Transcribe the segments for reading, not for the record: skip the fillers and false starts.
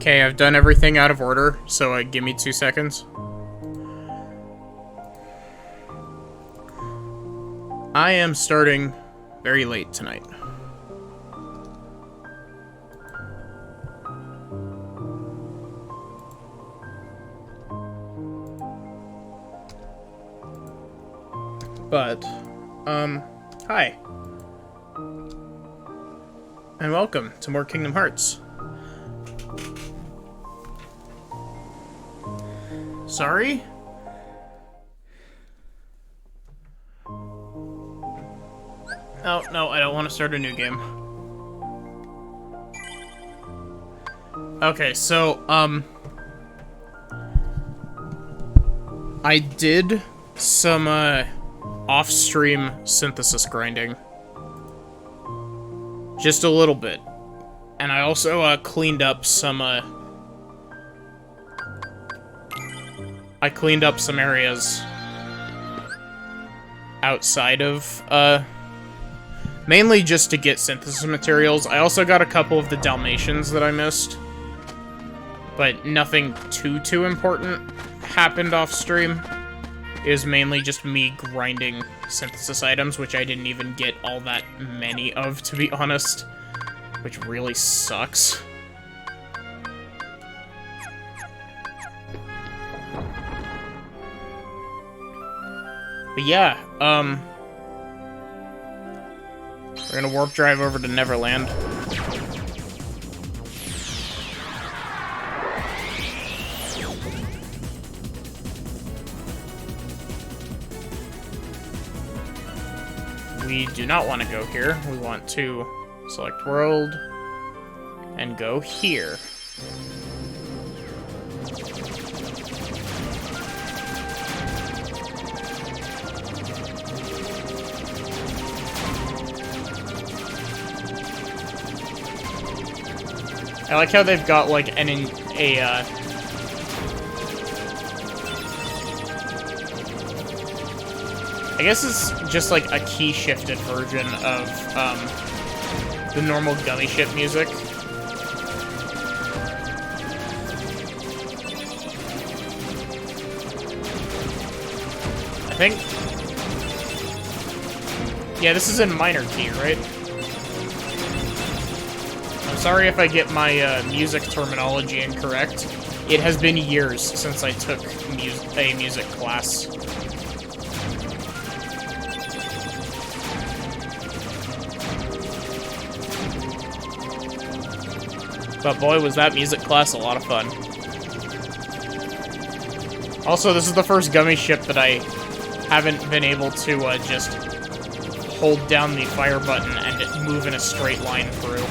Okay, I've done everything out of order, so give me 2 seconds. I am starting very late tonight. But, hi. And welcome to more Kingdom Hearts. Sorry? Oh, no, I don't want to start a new game. Okay, so, I did some, off-stream synthesis grinding. Just a little bit. And I also, cleaned up some, I cleaned up some areas outside of, mainly just to get synthesis materials. I also got a couple of the Dalmatians that I missed. But nothing too important happened off-stream. It was mainly just me grinding synthesis items, which I didn't even get all that many of, to be honest. Which really sucks. But yeah, we're gonna warp drive over to Neverland. We do not want to go here. We want to select world and go here. I like how they've got, like, I guess it's just, like, a key-shifted version of, the normal Gummy Ship music. I think... Yeah, this is in minor key, right? I'm sorry if I get my music terminology incorrect. It has been years since I took a music class. But boy, was that music class a lot of fun. Also, this is the first Gummy Ship that I haven't been able to just hold down the fire button and move in a straight line through.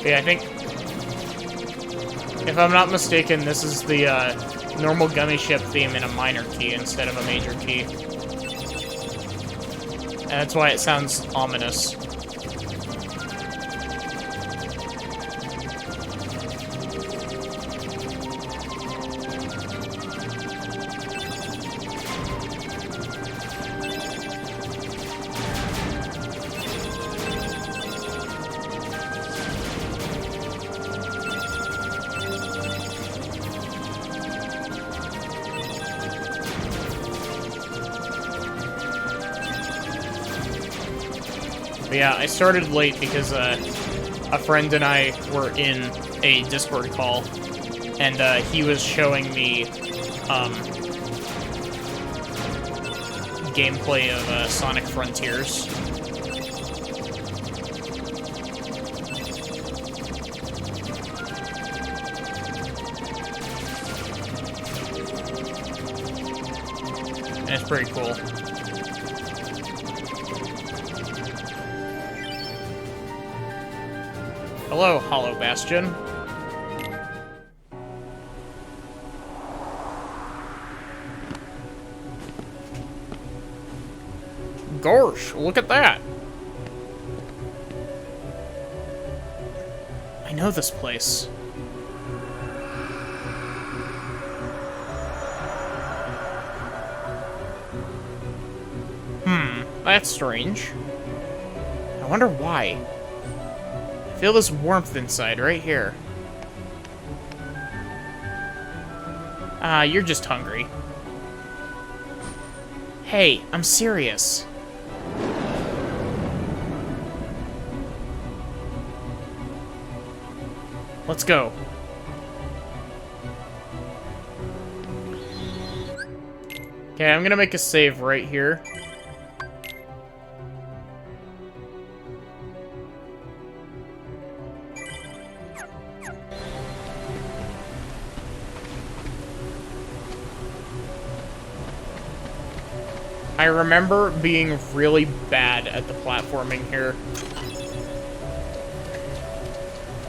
Yeah, I think, if I'm not mistaken, this is the normal Gummy Ship theme in a minor key instead of a major key. And that's why it sounds ominous. But yeah, I started late because a friend and I were in a Discord call, and he was showing me gameplay of Sonic Frontiers. And it's pretty cool. Hello, Hollow Bastion. Gosh, look at that! I know this place. that's strange. I wonder why. I feel this warmth inside, right here. Ah, you're just hungry. Hey, I'm serious. Let's go. Okay, I'm gonna make a save right here. I remember being really bad at the platforming here.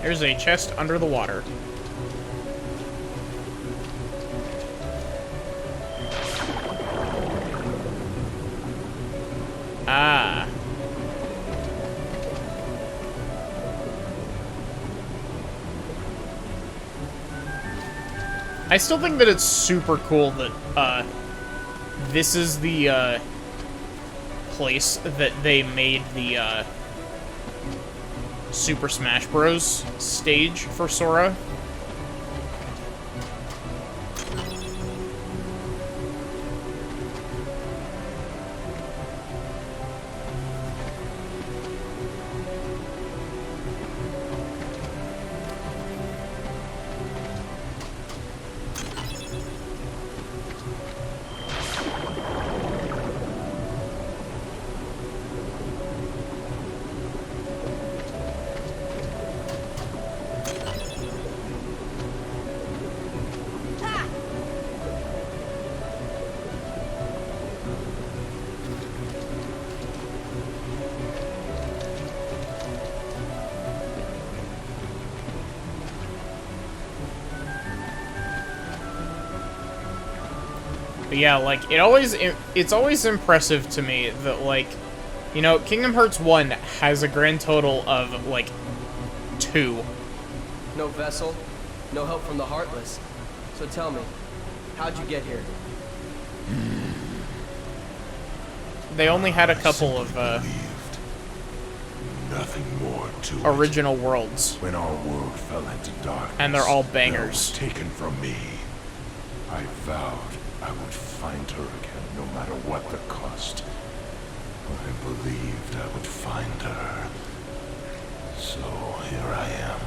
There's a chest under the water. Ah. I still think that it's super cool that, this is the, place that they made the, Super Smash Bros. Stage for Sora. But yeah, like, it's always impressive to me that, like, you know, Kingdom Hearts 1 has a grand total of, like, 2. No vessel, no help from the Heartless. So tell me, how'd you get here? They only had a couple of, nothing more to original worlds. When our world fell into darkness, And they're all bangers. Taken from me. I vowed I would find her again, no matter what the cost. I believed I would find her. So here I am.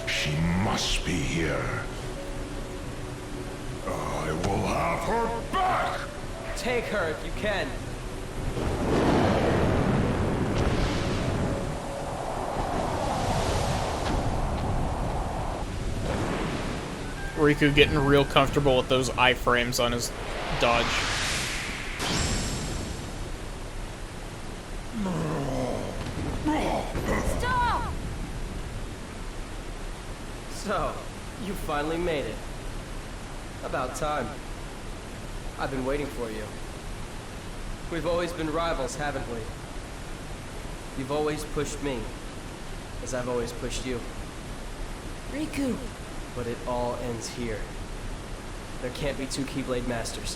She must be here. I will have her back! Take her if you can. Riku getting real comfortable with those iframes on his dodge. Stop! So, you finally made it. About time. I've been waiting for you. We've always been rivals, haven't we? You've always pushed me, as I've always pushed you. Riku! But it all ends here. There can't be two Keyblade Masters.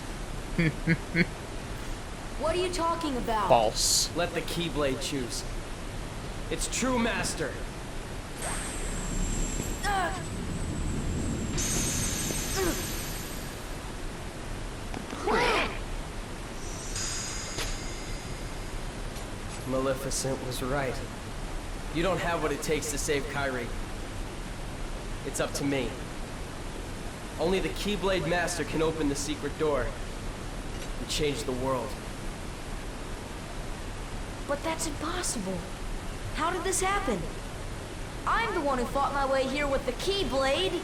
What are you talking about? False. Let the Keyblade choose. It's true master. Maleficent was right. You don't have what it takes to save Kairi. It's up to me. Only the Keyblade Master can open the secret door and change the world. But that's impossible. How did this happen? I'm the one who fought my way here with the Keyblade.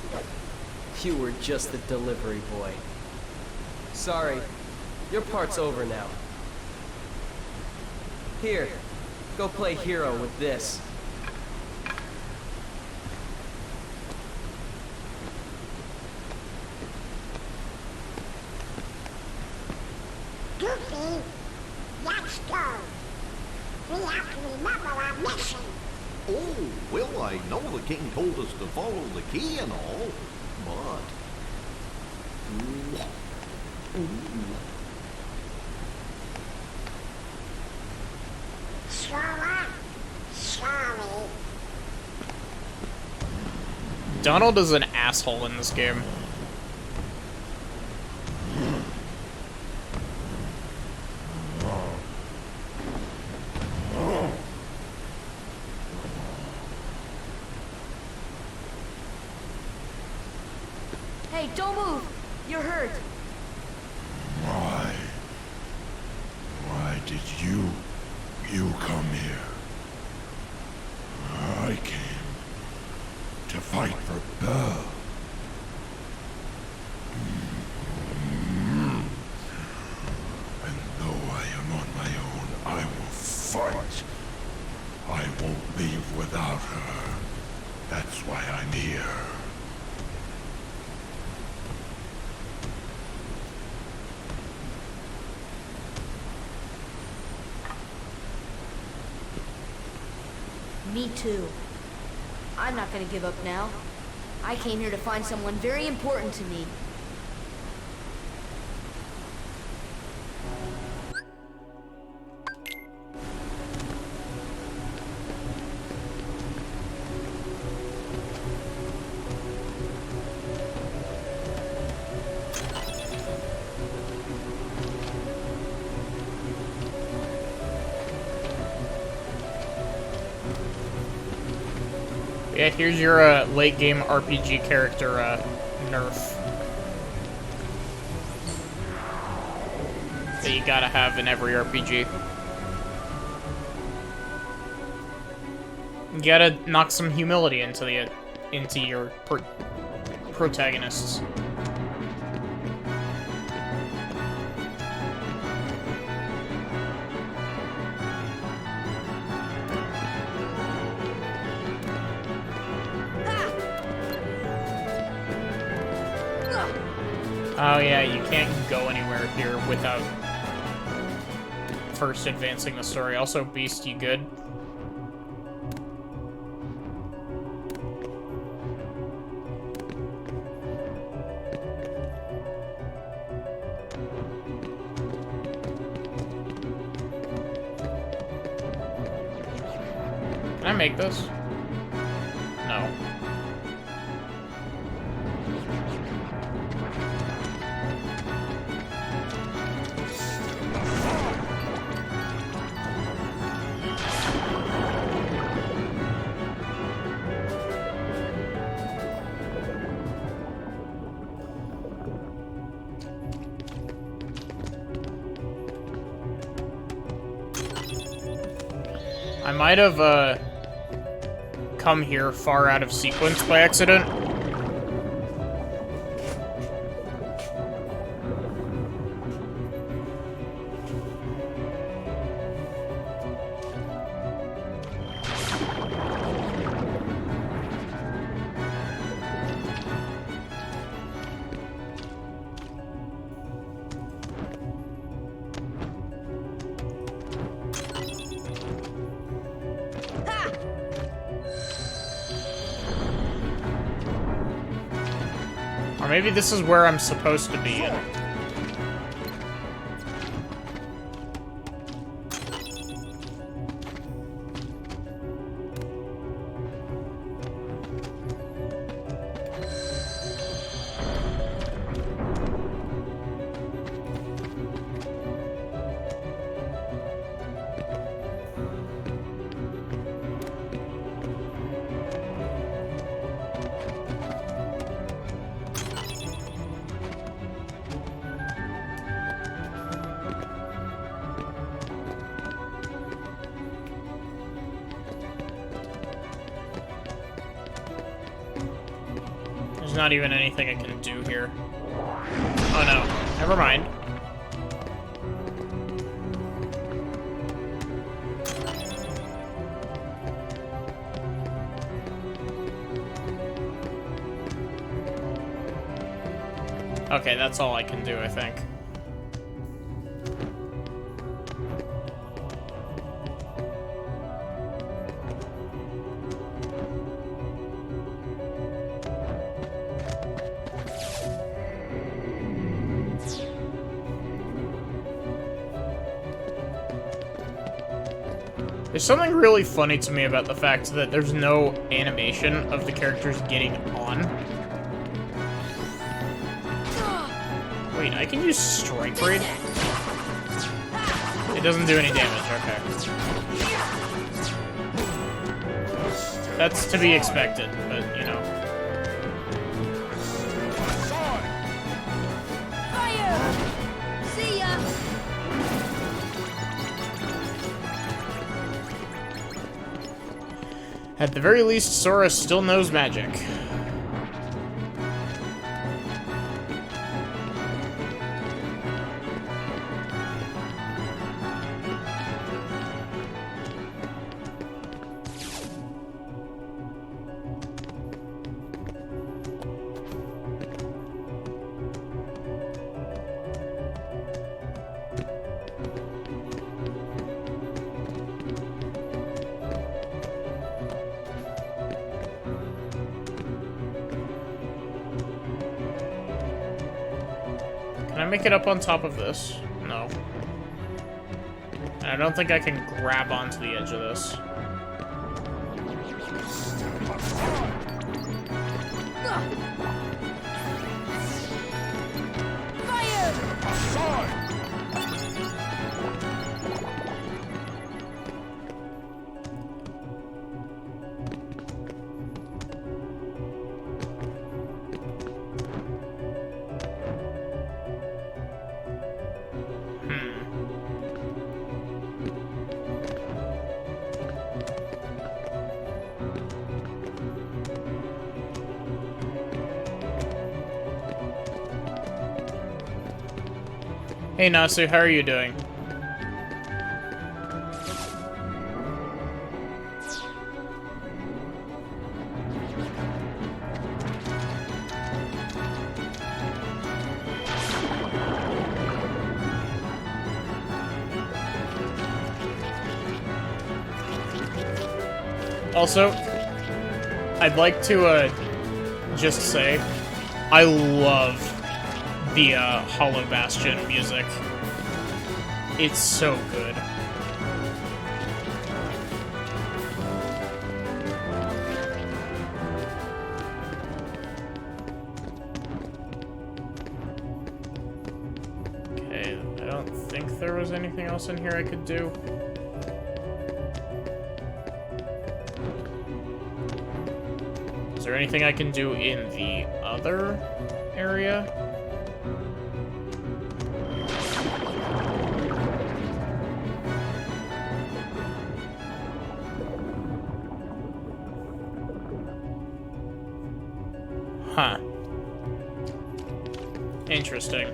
You were just the delivery boy. Sorry, your part's over now. Here, go play hero with this. Goofy, let's go. We have to remember our mission. Oh, well, I know the king told us to follow the key and all, but... Sure what? Sorry. Donald is an asshole in this game. Hey, don't move! You're hurt. Why? Why did you come here? I came to fight for Belle. And though I am on my own, I will fight. I won't leave without her. That's why I'm here. Me too. I'm not gonna give up now. I came here to find someone very important to me. Yeah, here's your late game RPG character nerf that you gotta have in every RPG. You gotta knock some humility into your protagonists. Oh yeah, you can't go anywhere here without first advancing the story. Also, Beast, you good? Can I make this? No. I might have, come here far out of sequence by accident. Or maybe this is where I'm supposed to be. There's not even anything I can do here. Oh no, never mind. Okay, that's all I can do, I think. There's something really funny to me about the fact that there's no animation of the characters getting on. Wait, I can use Strike Raid? It doesn't do any damage, okay. That's to be expected, but, you know. Fire! See ya! At the very least, Sora still knows magic. Can I make it up on top of this? No. And I don't think I can grab onto the edge of this. Hey Nasu, how are you doing? Also, I'd like to just say, I love the Hollow Bastion music. It's so good. Okay, I don't think there was anything else in here I could do. Is there anything I can do in the other area? Huh. Interesting.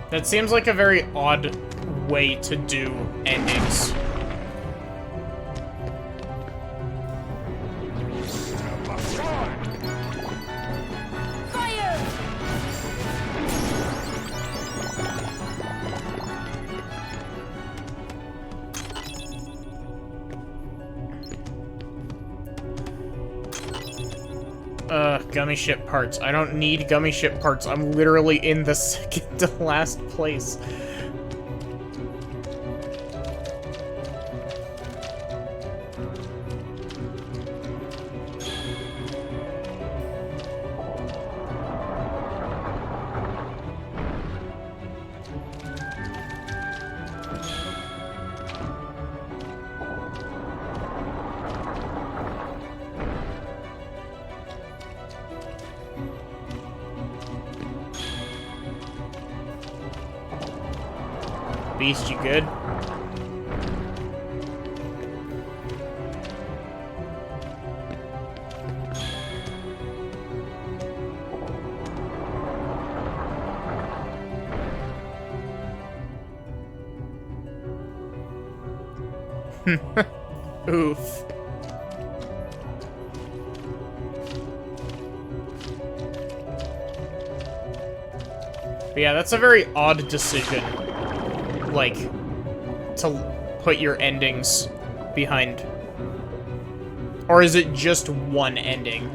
That seems like a very odd way to do endings. Fire! Gummy ship parts. I don't need gummy ship parts. I'm literally in the second to last place. Beast, you good? Oof. But yeah, that's a very odd decision. Like, to put your endings behind. Or is it just one ending?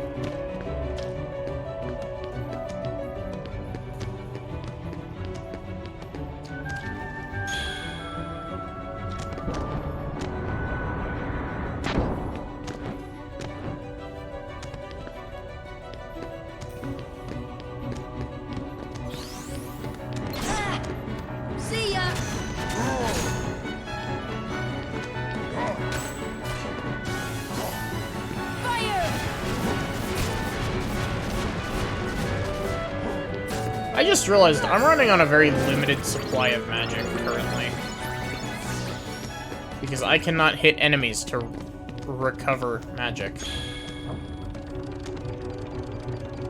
See ya! Fire! I just realized I'm running on a very limited supply of magic currently. Because I cannot hit enemies to recover magic.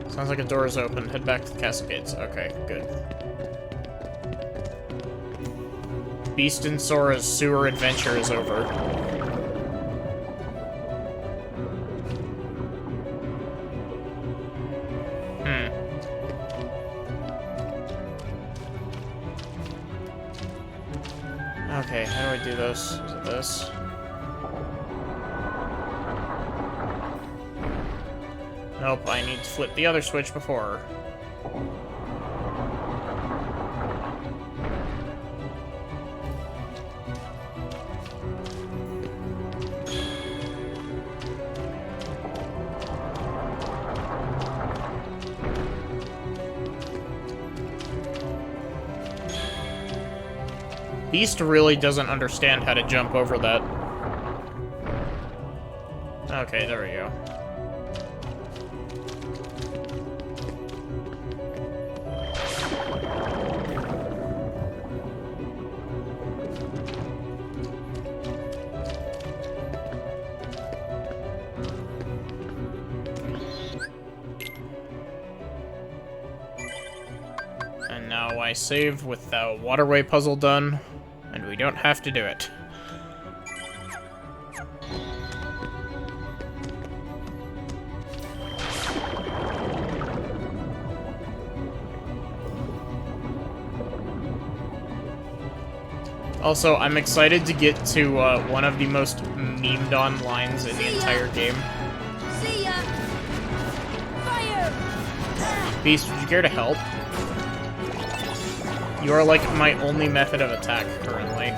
Sounds like a door is open. Head back to the castle gates. Okay, good. Beast and Sora's sewer adventure is over. Okay, how do I do this? Is it this? Nope, I need to flip the other switch before. Beast really doesn't understand how to jump over that. Okay, there we go. And now I save with the waterway puzzle done. And we don't have to do it. Also, I'm excited to get to one of the most memed on lines in the entire game. See ya! Fire! Beast, would you care to help? You are like my only method of attack currently.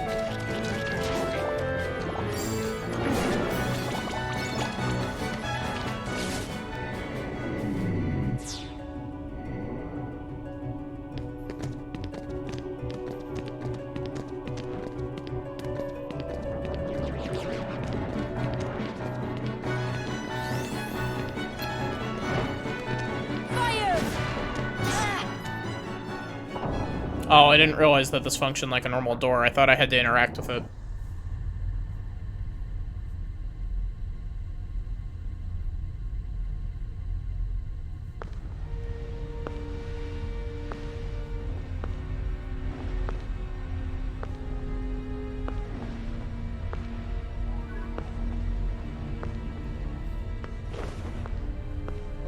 Oh, I didn't realize that this functioned like a normal door. I thought I had to interact with it.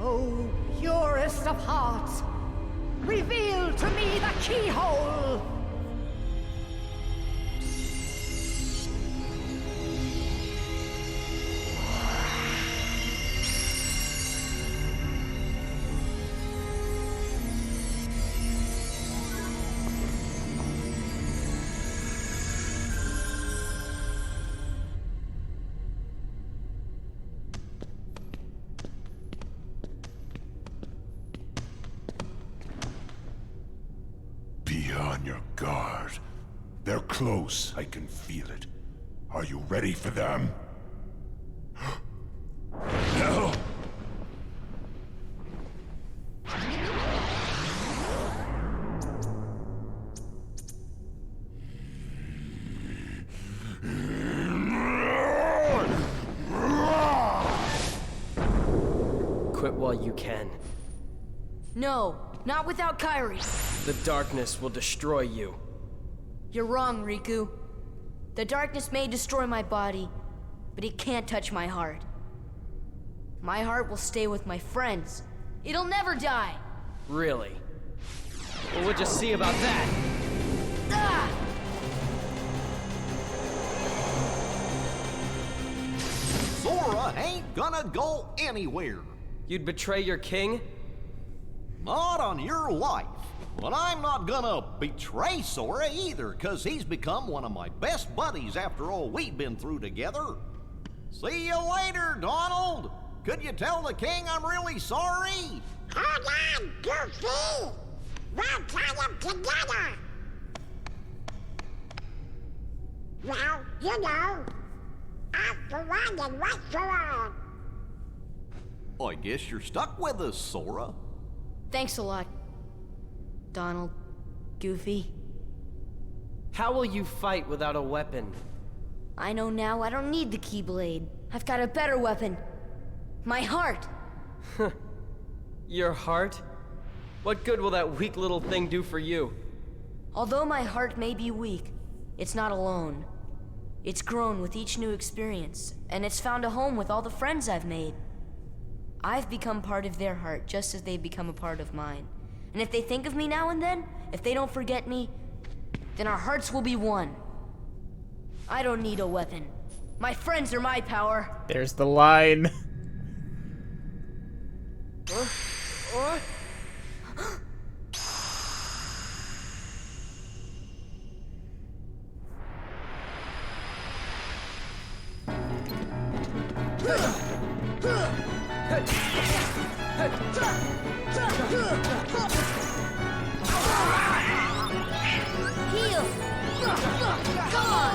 Oh, purest of hearts, reveal to me the keyhole! Be on your guard. They're close, I can feel it. Are you ready for them? No! Quit while you can. No, not without Kairi. The darkness will destroy you. You're wrong, Riku. The darkness may destroy my body, but it can't touch my heart. My heart will stay with my friends. It'll never die. Really? Well, we'll just see about that. Ah! Sora ain't gonna go anywhere. You'd betray your king? Not on your life. But I'm not gonna betray Sora either, 'cause he's become one of my best buddies after all we've been through together. See you later, Donald. Could you tell the king I'm really sorry? Hold on, Goofy! We'll try them together! Well, you know, after one and once for all. I guess you're stuck with us, Sora. Thanks a lot, Donald, Goofy. How will you fight without a weapon? I know now I don't need the Keyblade. I've got a better weapon. My heart. Your heart? What good will that weak little thing do for you? Although my heart may be weak, it's not alone. It's grown with each new experience, and it's found a home with all the friends I've made. I've become part of their heart just as they've become a part of mine. And if they think of me now and then, if they don't forget me, then our hearts will be one. I don't need a weapon. My friends are my power. There's the line. Heal! Come on!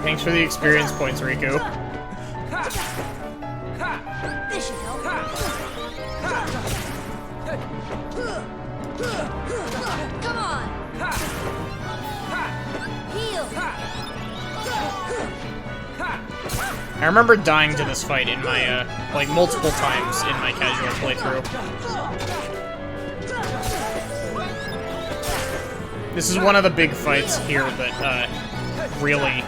Thanks for the experience points, Riku. This should help. Come on! Heal! I remember dying to this fight in my, like, multiple times in my casual playthrough. This is one of the big fights here that, really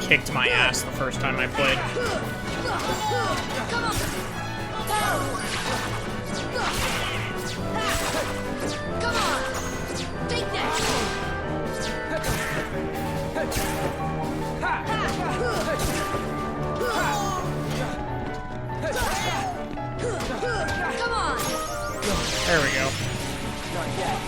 kicked my ass the first time I played. Come on! Take that! Come on! There we go. Not yet.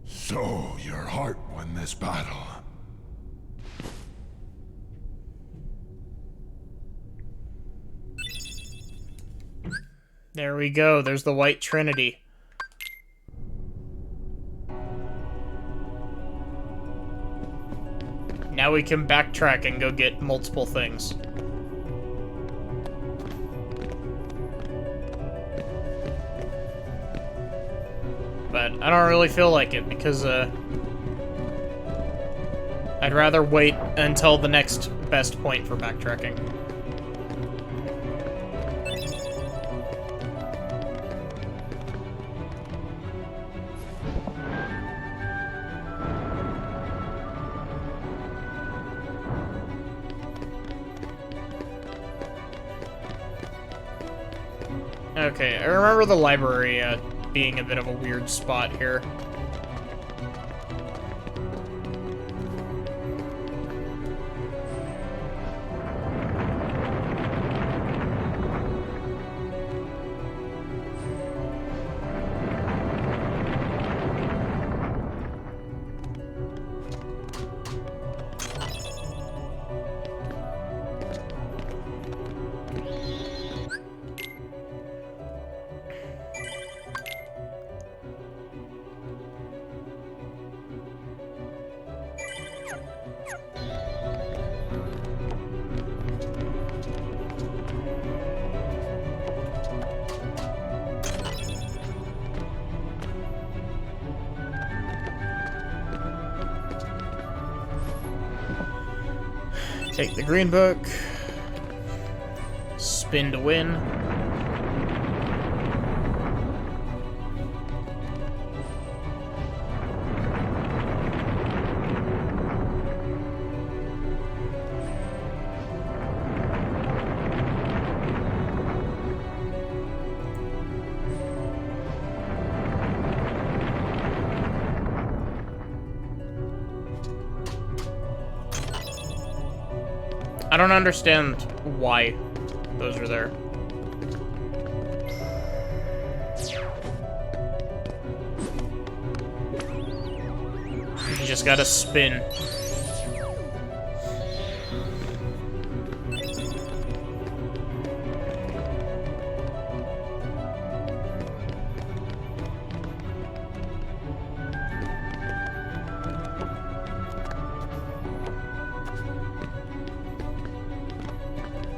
So, your heart won this battle. There we go. There's the White Trinity. Now we can backtrack and go get multiple things. But I don't really feel like it because, I I'd rather wait until the next best point for backtracking. Okay, I remember the library being a bit of a weird spot here. Take the green book. Spin to win. I don't understand why those are there. You just gotta spin.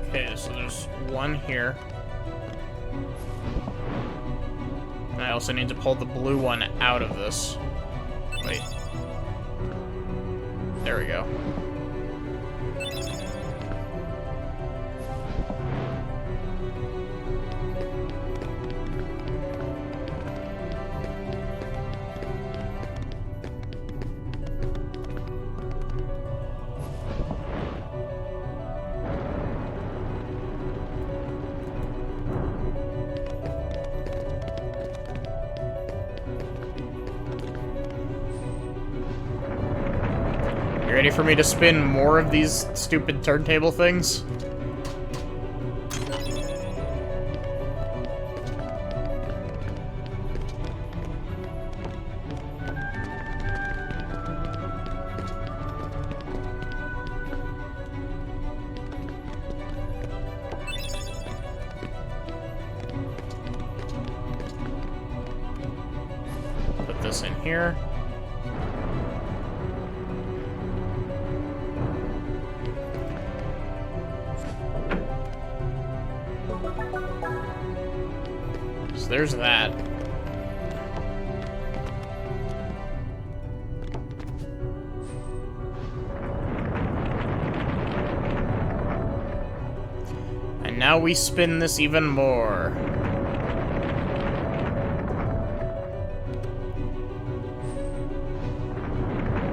Okay, so there's one here. And I also need to pull the blue one out of this. Wait. There we go. You ready for me to spin more of these stupid turntable things? Put this in here. There's that. And now we spin this even more.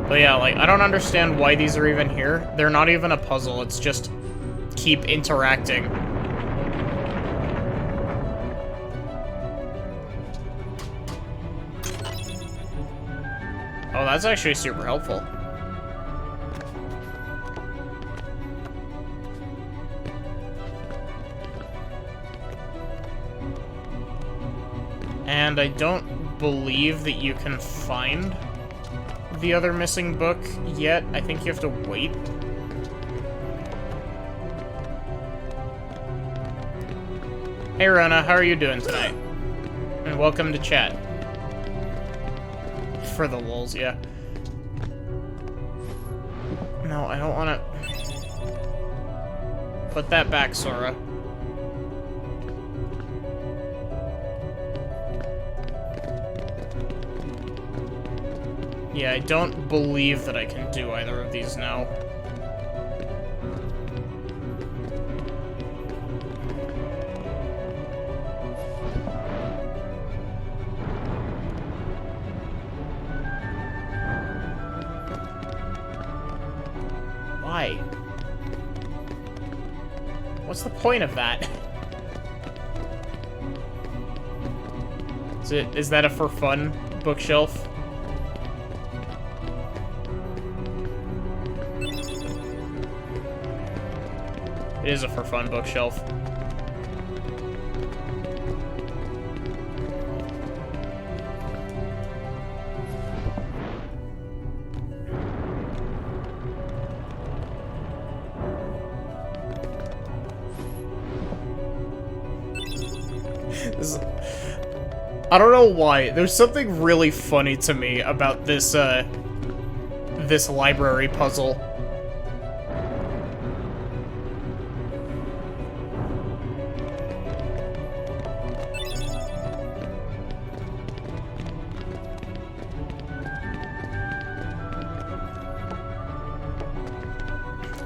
But yeah, like, I don't understand why these are even here. They're not even a puzzle, it's just keep interacting. Oh, that's actually super helpful. And I don't believe that you can find the other missing book yet. I think you have to wait. Hey Rona, how are you doing tonight? And welcome to chat. For the lulz, yeah. No, I don't want to... Put that back, Sora. Yeah, I don't believe that I can do either of these now. Why? What's the point of that? Is that a for fun bookshelf? It is a for fun bookshelf. I don't know why. There's something really funny to me about this, this library puzzle.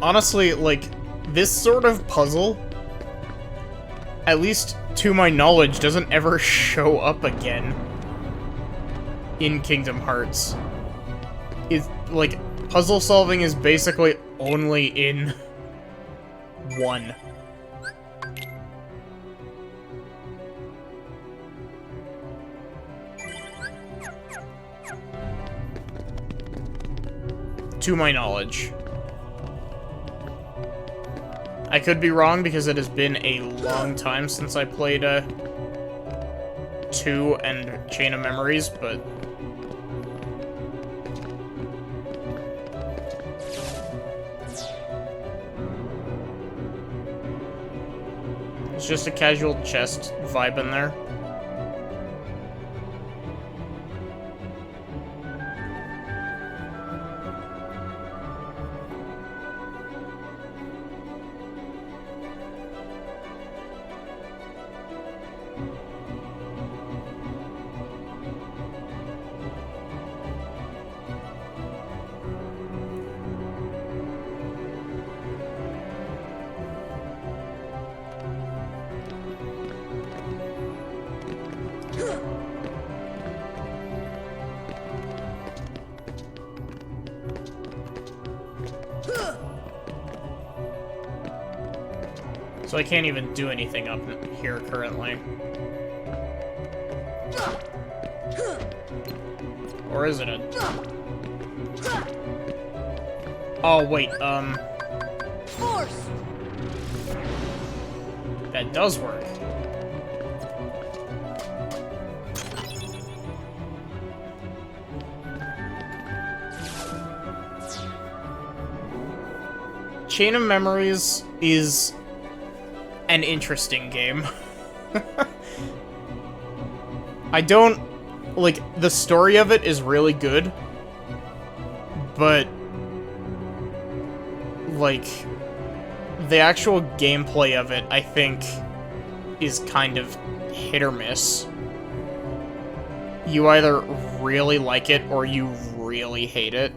Honestly, like, this sort of puzzle, at least to my knowledge, doesn't ever show up again in Kingdom Hearts. It's, like, puzzle solving is basically only in 1. To my knowledge. I could be wrong because it has been a long time since I played 2 and Chain of Memories, but it's just a casual chest vibe in there. So I can't even do anything up here currently. Or is it a... Oh, wait, Force! that does work. Chain of Memories is an interesting game. I don't... like, the story of it is really good, but, like, the actual gameplay of it, I think, is kind of hit or miss. You either really like it or you really hate it.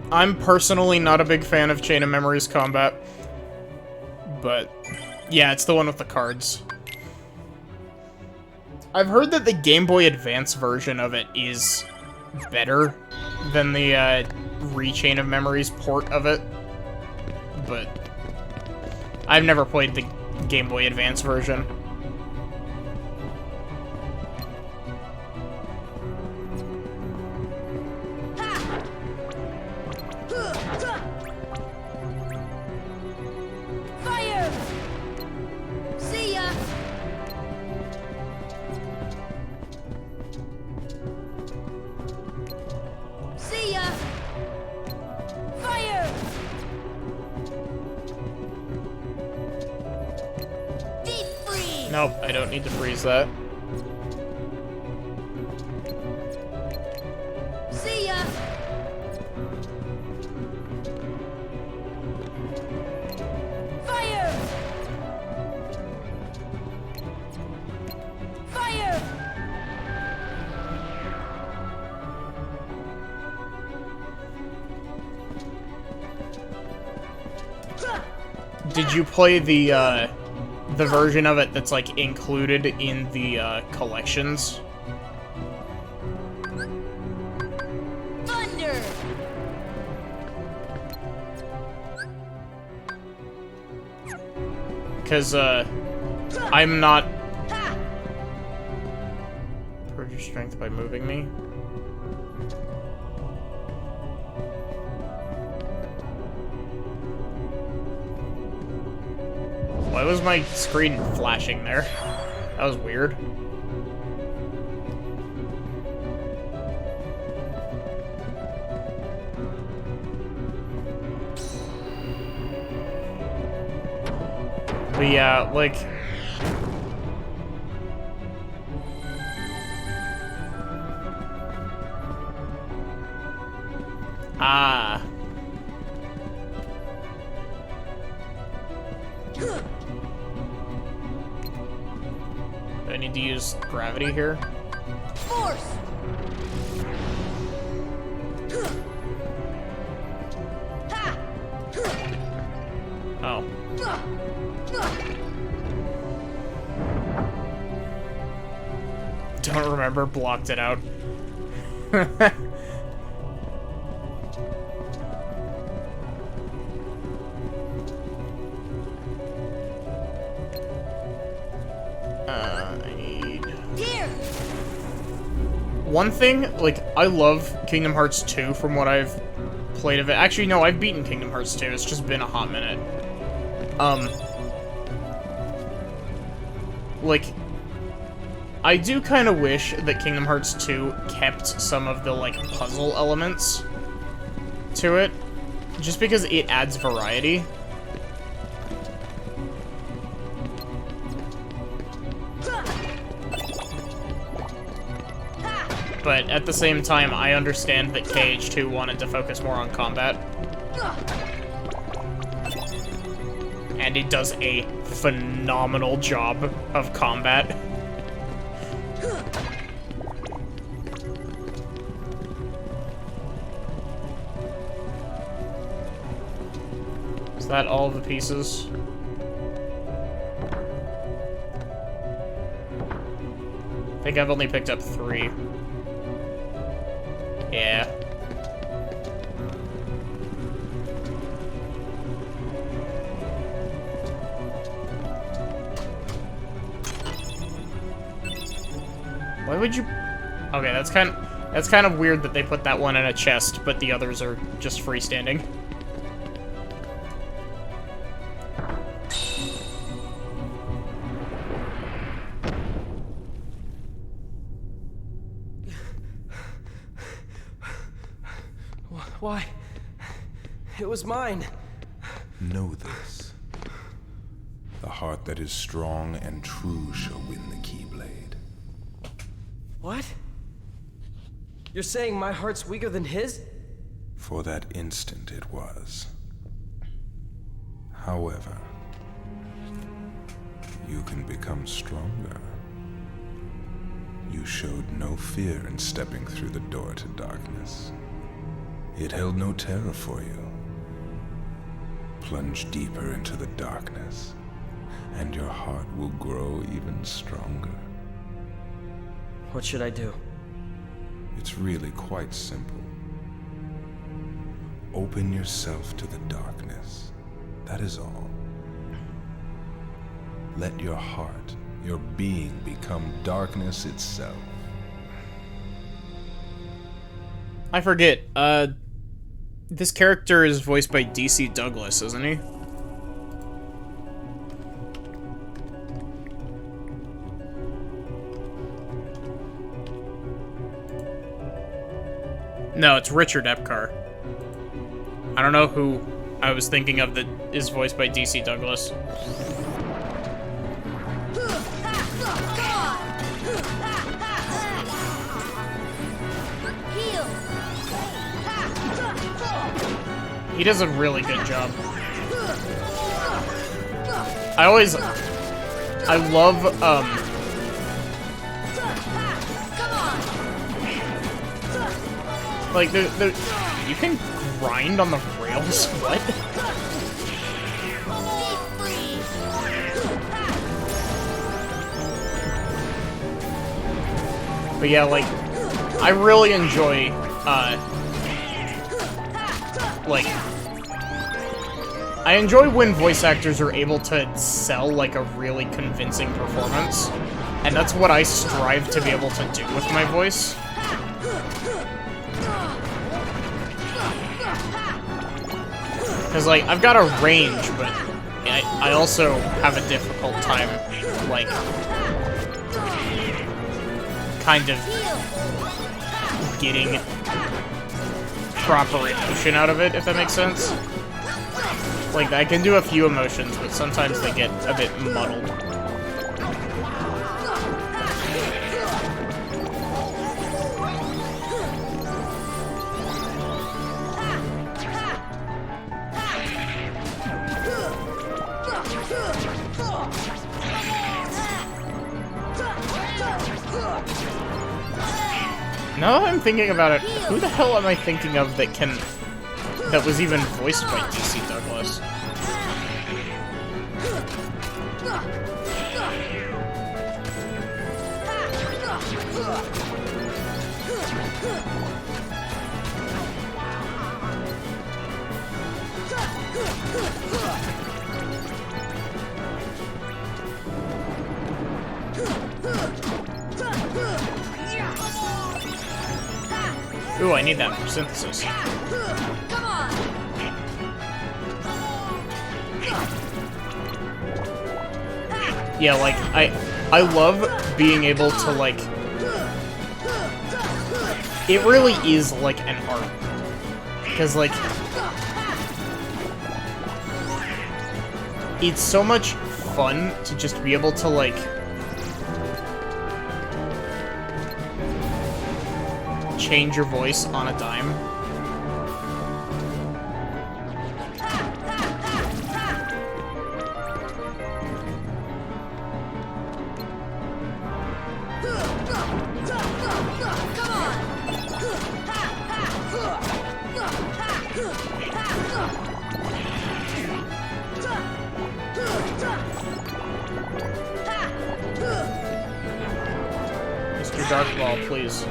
I'm personally not a big fan of Chain of Memories combat, but yeah, it's the one with the cards. I've heard that the Game Boy Advance version of it is better than the Chain of Memories port of it, but I've never played the Game Boy Advance version. Nope, I don't need to freeze that. Did you play the version of it that's, like, included in the, collections? Thunder! Because, I'm not... Purge your strength by moving me? Why was my screen flashing there? That was weird. But yeah, like... Ah. Do I need to use gravity here? Force! Oh. Don't remember, blocked it out. I need... Here! One thing, like, I love Kingdom Hearts 2 from what I've played of it. Actually, no, I've beaten Kingdom Hearts 2. It's just been a hot minute. Like, I do kind of wish that Kingdom Hearts 2 kept some of the, like, puzzle elements to it, just because it adds variety. But at the same time, I understand that KH2 wanted to focus more on combat. And it does a phenomenal job of combat. Is that all of the pieces? I think I've only picked up 3. Yeah. Why would you... Okay, that's kind of weird that they put that one in a chest, but the others are just freestanding. Why? It was mine. Know this. The heart that is strong and true shall win the Keyblade. What? You're saying my heart's weaker than his? For that instant it was. However, you can become stronger. You showed no fear in stepping through the door to darkness. It held no terror for you. Plunge deeper into the darkness, and your heart will grow even stronger. What should I do? It's really quite simple. Open yourself to the darkness. That is all. Let your heart, your being, become darkness itself. I forget, this character is voiced by DC Douglas, isn't he? No, it's Richard Epcar. I don't know who I was thinking of that is voiced by DC Douglas. He does a really good job. I love, like, you can grind on the rails? What? But yeah, like, I really enjoy, like, I enjoy when voice actors are able to sell, like, a really convincing performance. And that's what I strive to be able to do with my voice. Because, like, I've got a range, but I also have a difficult time, like, kind of getting proper emotion out of it, if that makes sense. Like, I can do a few emotions, but sometimes they get a bit muddled. Now that I'm thinking about it, who the hell am I thinking of that was even voiced by DC Douglas? Ooh, I need that for synthesis. Yeah, like, I love being able to, like... It really is like an art. Because, like... It's so much fun to just be able to, like... change your voice on a dime. Mr. Darkball, please.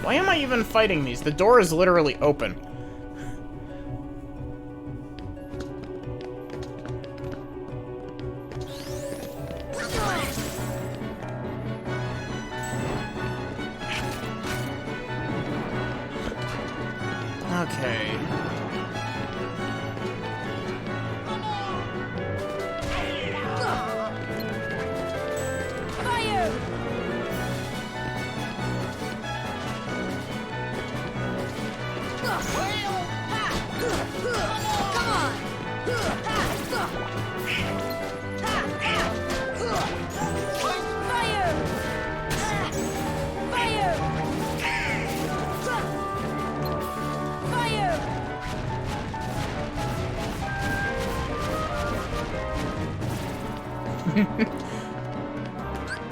Why am I even fighting these? The door is literally open. Okay.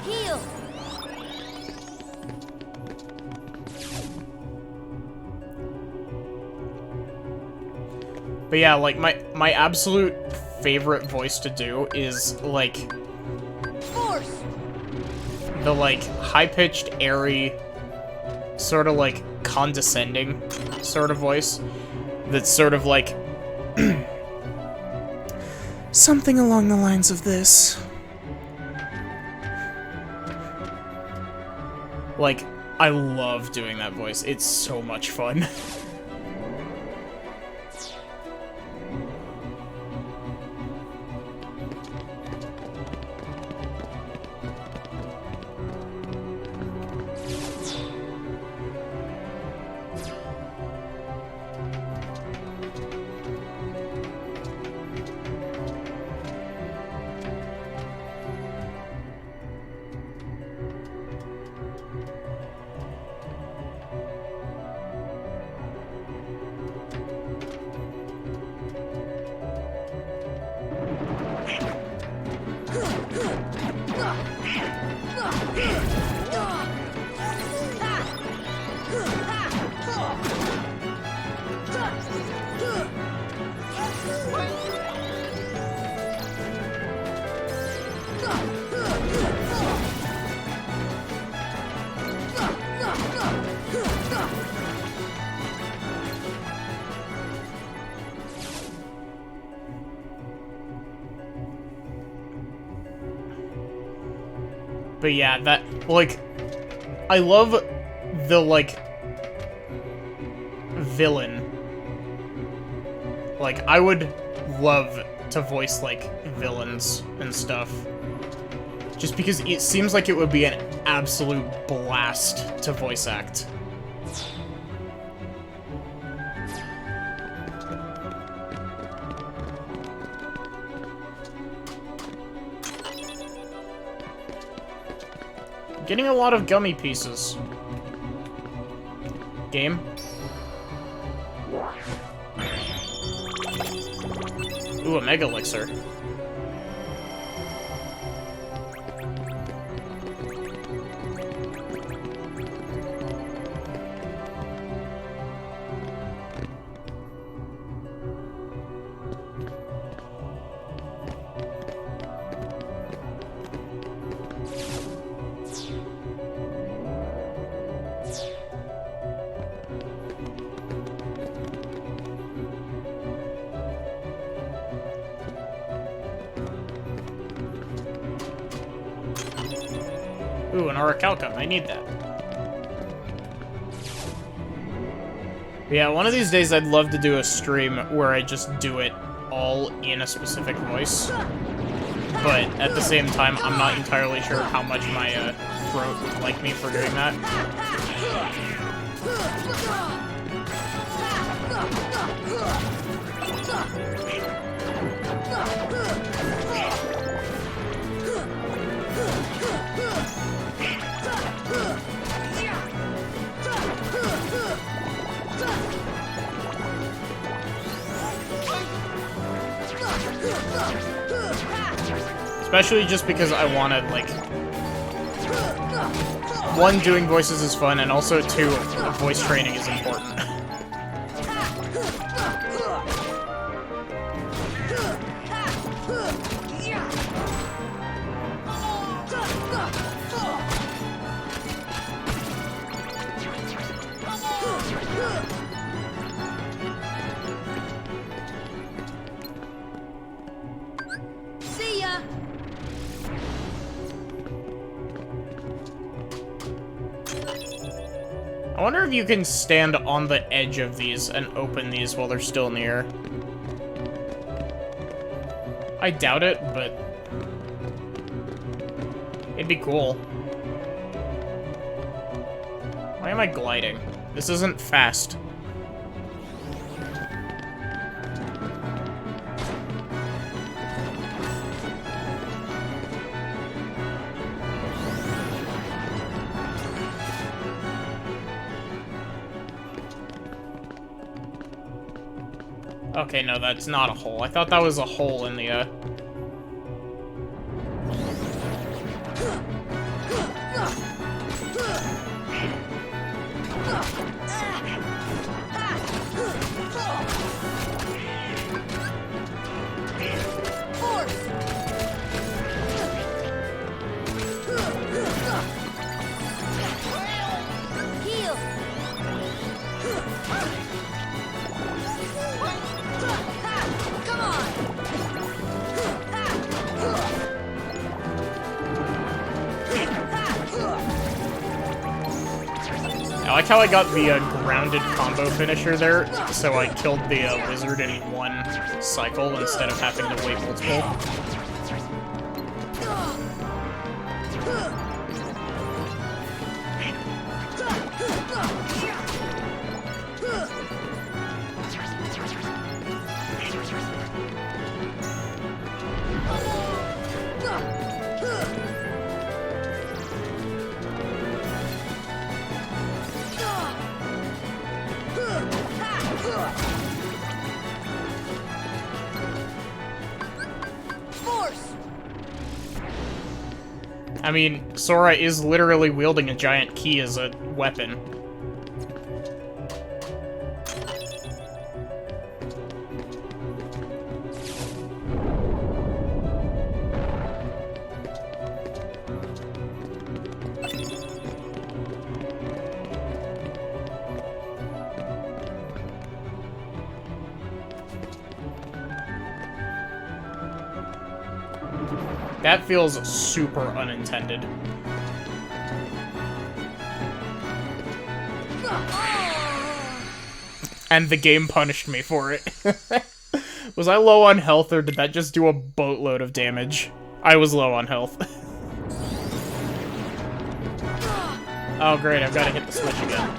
Heal! But yeah, like, my absolute favorite voice to do is, like... Force! The, like, high-pitched, airy, sort of, like, condescending sort of voice. That's sort of, like... something along the lines of this. Like, I love doing that voice. It's so much fun. But yeah, that, like, I love the, like, villain. Like, I would love to voice, like, villains and stuff. Just because it seems like it would be an absolute blast to voice act. Getting a lot of gummy pieces. Game. Ooh, a Mega Elixir. Ooh, an Orichalcum. I need that. Yeah, one of these days I'd love to do a stream where I just do it all in a specific voice. But at the same time, I'm not entirely sure how much my throat would like me for doing that. Especially just because I want to, like... One, doing voices is fun, and also, two, voice training is important. See ya! I wonder if you can stand on the edge of these and open these while they're still in the air. I doubt it, but it'd be cool. Why am I gliding? This isn't fast. Okay, no, that's not a hole. I thought that was a hole in the, I like how I got the grounded combo finisher there, so I killed the wizard in one cycle instead of having to wait multiple. I mean, Sora is literally wielding a giant key as a weapon. That feels super unintended. and the game punished me for it. Was I low on health, or did that just do a boatload of damage? I was low on health. Oh great, I've got to hit the switch again.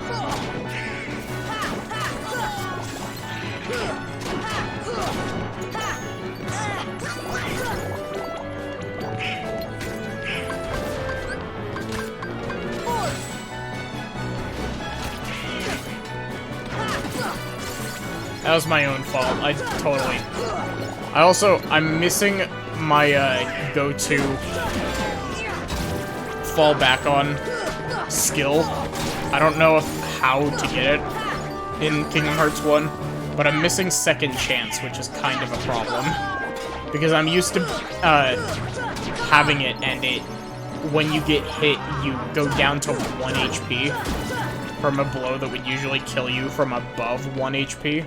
That was my own fault. I'm missing my go-to fall back on skill. I don't know how to get it in Kingdom Hearts 1, but I'm missing Second Chance, which is kind of a problem. Because I'm used to having it, and when you get hit, you go down to 1 HP from a blow that would usually kill you from above 1 HP.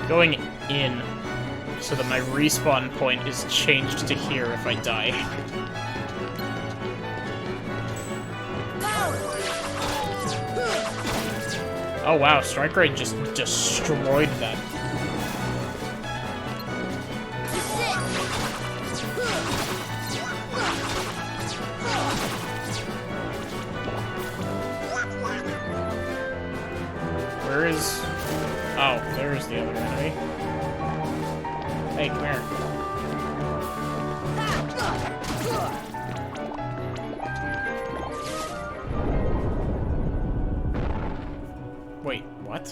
Going in so that my respawn point is changed to here if I die. Oh wow, Strike Raid just destroyed that. Where is... Oh, there's the other enemy. Hey, come here. Wait, what?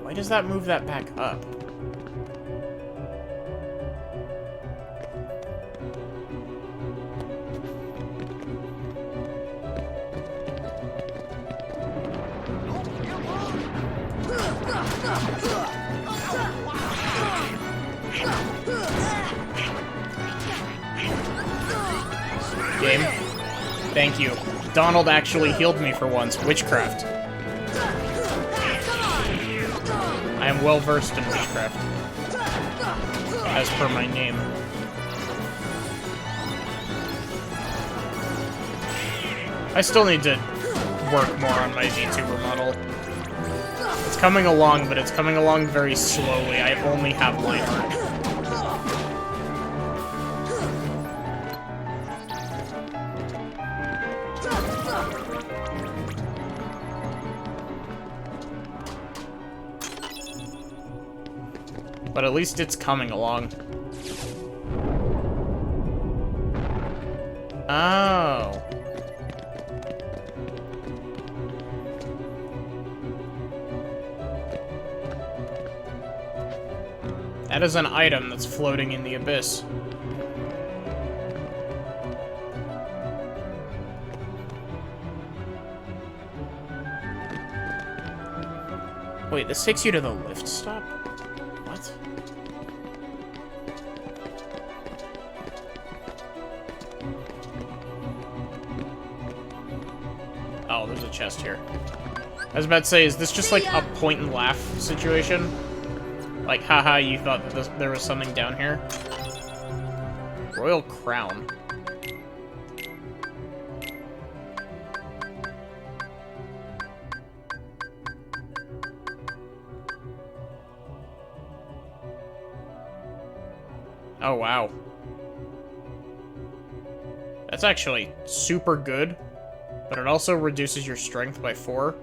Why does that move that back up? Game. Thank you. Donald actually healed me for once. Witchcraft. I am well versed in witchcraft. As per my name. I still need to work more on my VTuber model. It's coming along, but it's coming along very slowly. I only have line art. But at least it's coming along. Oh. That is an item that's floating in the abyss. Wait, this takes you to the lift stop? What? Oh, there's a chest here. I was about to say, is this just like a point and laugh situation? Like, haha, you thought that there was something down here? Royal Crown. Oh, wow. That's actually super good, but it also reduces your strength by 4.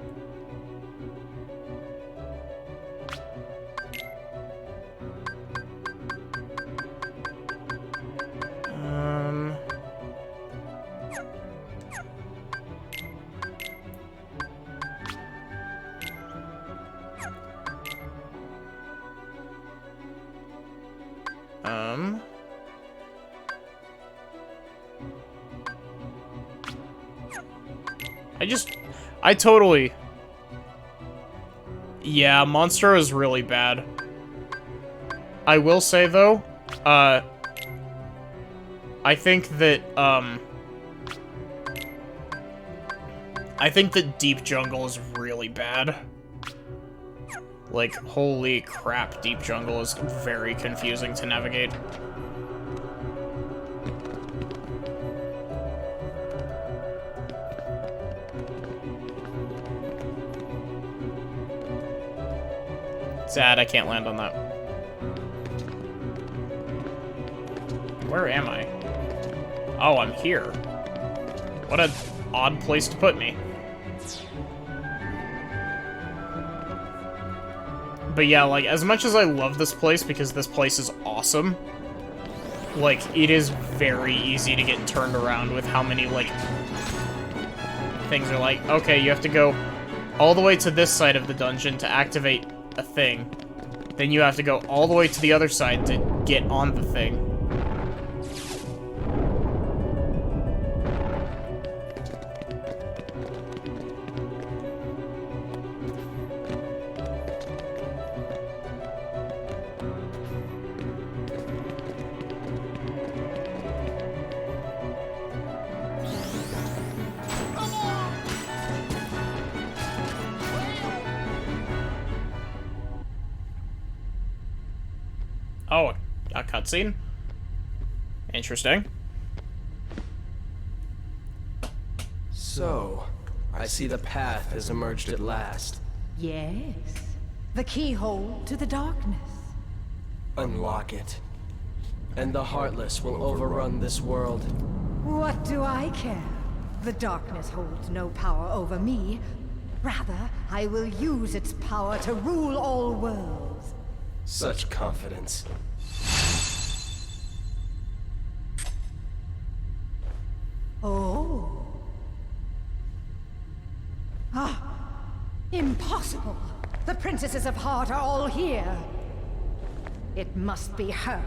I totally... Yeah, Monstro is really bad. I will say, though, I think that, I think that Deep Jungle is really bad. Like, holy crap, Deep Jungle is very confusing to navigate. Sad, I can't land on that. Where am I? Oh, I'm here. What an odd place to put me. But yeah, like, as much as I love this place, because this place is awesome, like, it is very easy to get turned around with how many, like, things are like, okay, you have to go all the way to this side of the dungeon to activate a thing. Then you have to go all the way to the other side to get on the thing. Oh, a cutscene? Interesting. So, I see the path has emerged at last. Yes. The keyhole to the darkness. Unlock it. And the Heartless will overrun this world. What do I care? The darkness holds no power over me. Rather, I will use its power to rule all worlds. Such confidence. Oh. Ah. Impossible. The princesses of Heart are all here. It must be her.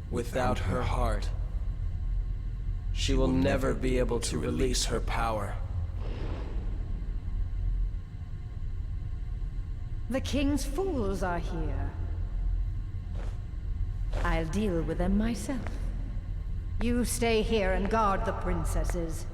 Without her heart, she will never be able to release her power. The king's fools are here. I'll deal with them myself. You stay here and guard the princesses.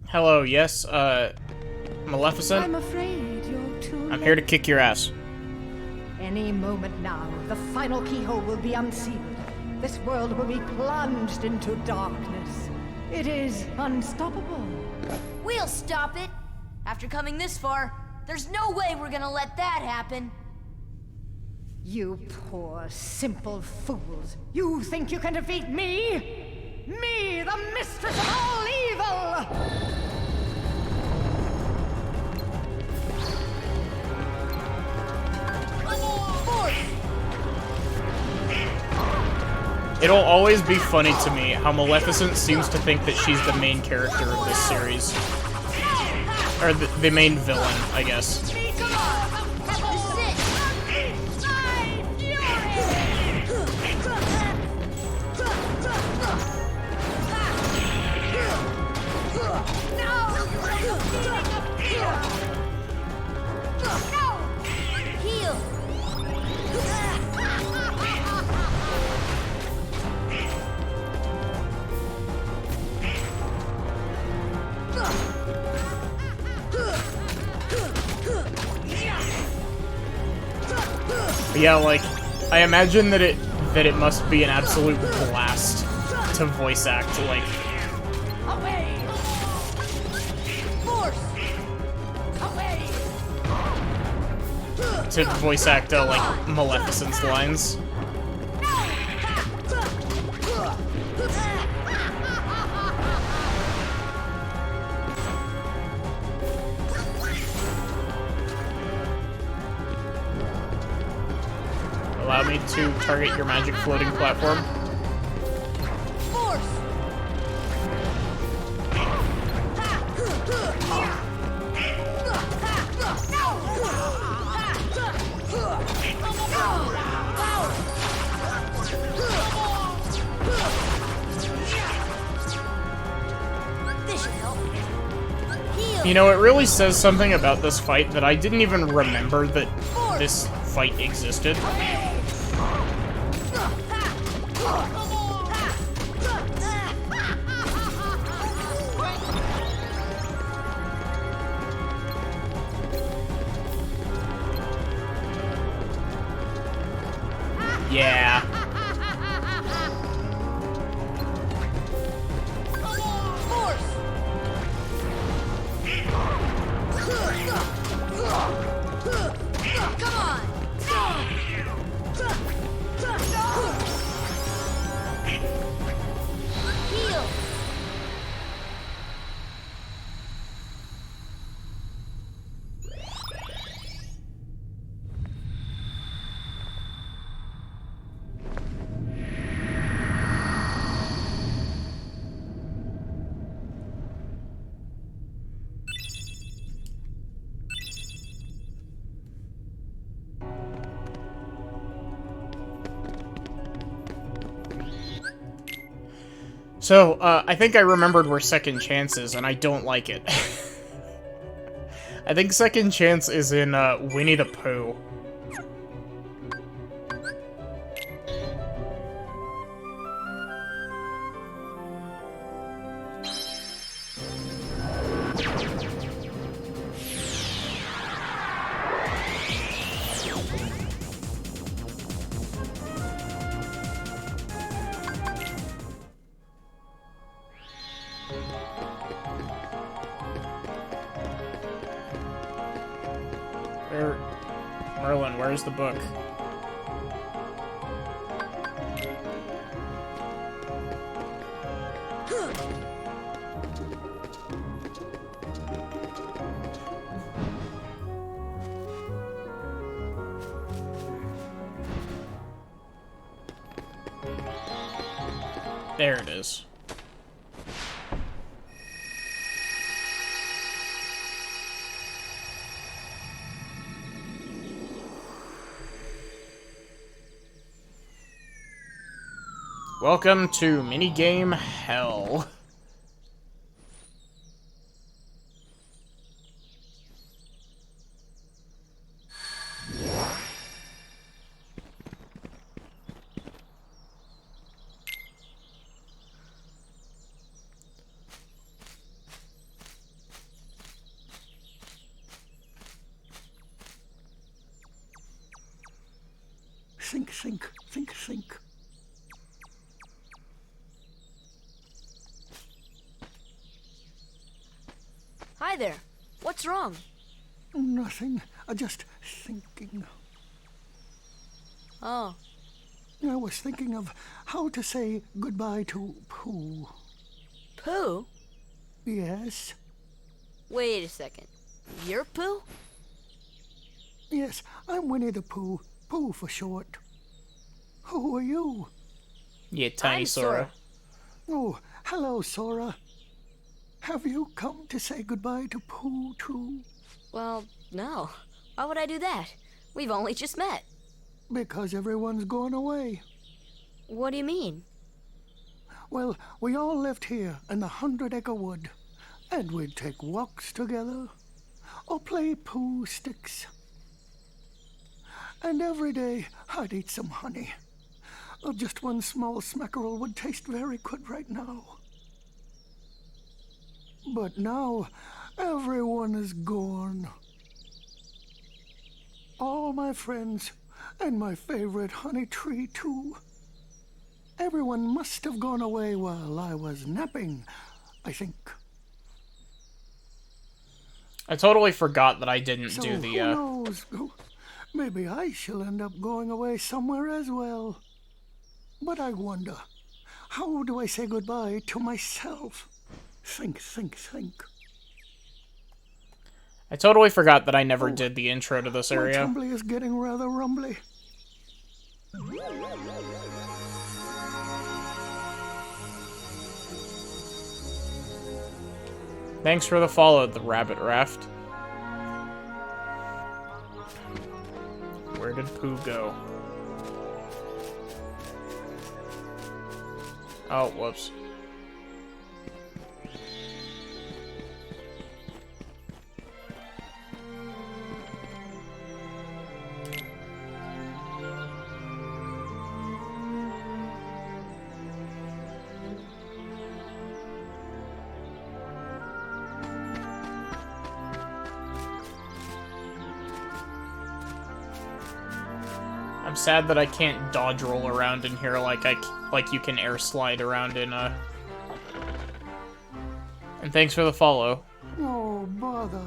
Hello, yes, Maleficent? I'm afraid you're too I'm here to kick your ass. Any moment now, the final keyhole will be unsealed. This world will be plunged into darkness. It is unstoppable. We'll stop it. After coming this far, there's no way we're gonna let that happen. You poor, simple fools. You think you can defeat me? Me, the mistress of all evil! It'll always be funny to me how Maleficent seems to think that she's the main character of this series. Or the main villain, I guess. Yeah, like, I imagine that it must be an absolute blast to voice act, like... Away! Force! Away! To voice act, like, Maleficent's lines. Allow me to target your magic floating platform. Force! You know, it really says something about this fight that I didn't even remember that this fight existed. Yeah. So, I think I remembered where Second Chance is, and I don't like it. I think Second Chance is in, Winnie the Pooh. Merlin, where's the book? There it is. Welcome to minigame hell. Think, think, think, think. Hi there. What's wrong? Nothing. Just thinking. Oh. I was thinking of how to say goodbye to Pooh. Pooh? Yes? Wait a second. You're Pooh? Yes, I'm Winnie the Pooh. Pooh for short. Who are you? Yeah, Tiny I'm Sora. Oh, hello, Sora. Have you come to say goodbye to Pooh, too? Well, no. Why would I do that? We've only just met. Because everyone's gone away. What do you mean? Well, we all lived here in the 100-acre wood, and we'd take walks together, or play Pooh sticks. And every day, I'd eat some honey. Just one small smackerel would taste very good right now. But now, everyone is gone. All my friends, and my favorite honey tree, too. Everyone must have gone away while I was napping, I think. I totally forgot that I didn't So do the, who knows? Maybe I shall end up going away somewhere as well. But I wonder, how do I say goodbye to myself? Think, think, think. I totally forgot that I never did the intro to this My area. tumbly is getting rather rumbly. Thanks for the follow, the Rabbit Raft. Where did Pooh go? Oh, whoops. I'm sad that I can't dodge roll around in here like you can air slide around in, And thanks for the follow. Oh, bother.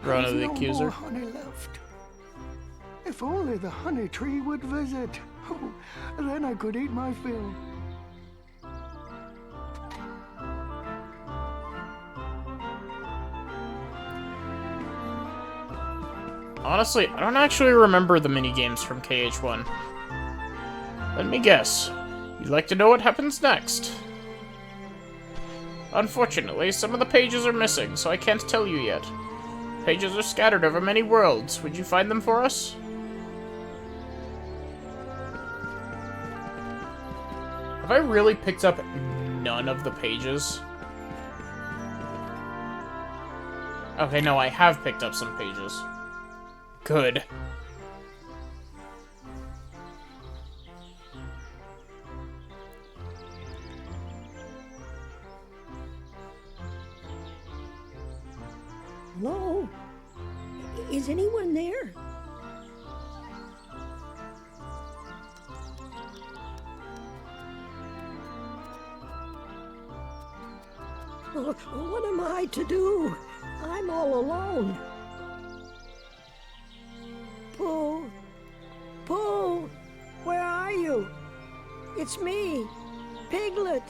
Rona There's the no Accuser. more honey left. If only the honey tree would visit. Oh, then I could eat my fill. Honestly, I don't actually remember the minigames from KH1. Let me guess. You'd like to know what happens next? Unfortunately, some of the pages are missing, so I can't tell you yet. Pages are scattered over many worlds. Would you find them for us? Have I really picked up none of the pages? Okay, no, I have picked up some pages. Good. Hello? Is anyone there? What am I to do? I'm all alone. Pooh! Pooh! Where are you? It's me, Piglet.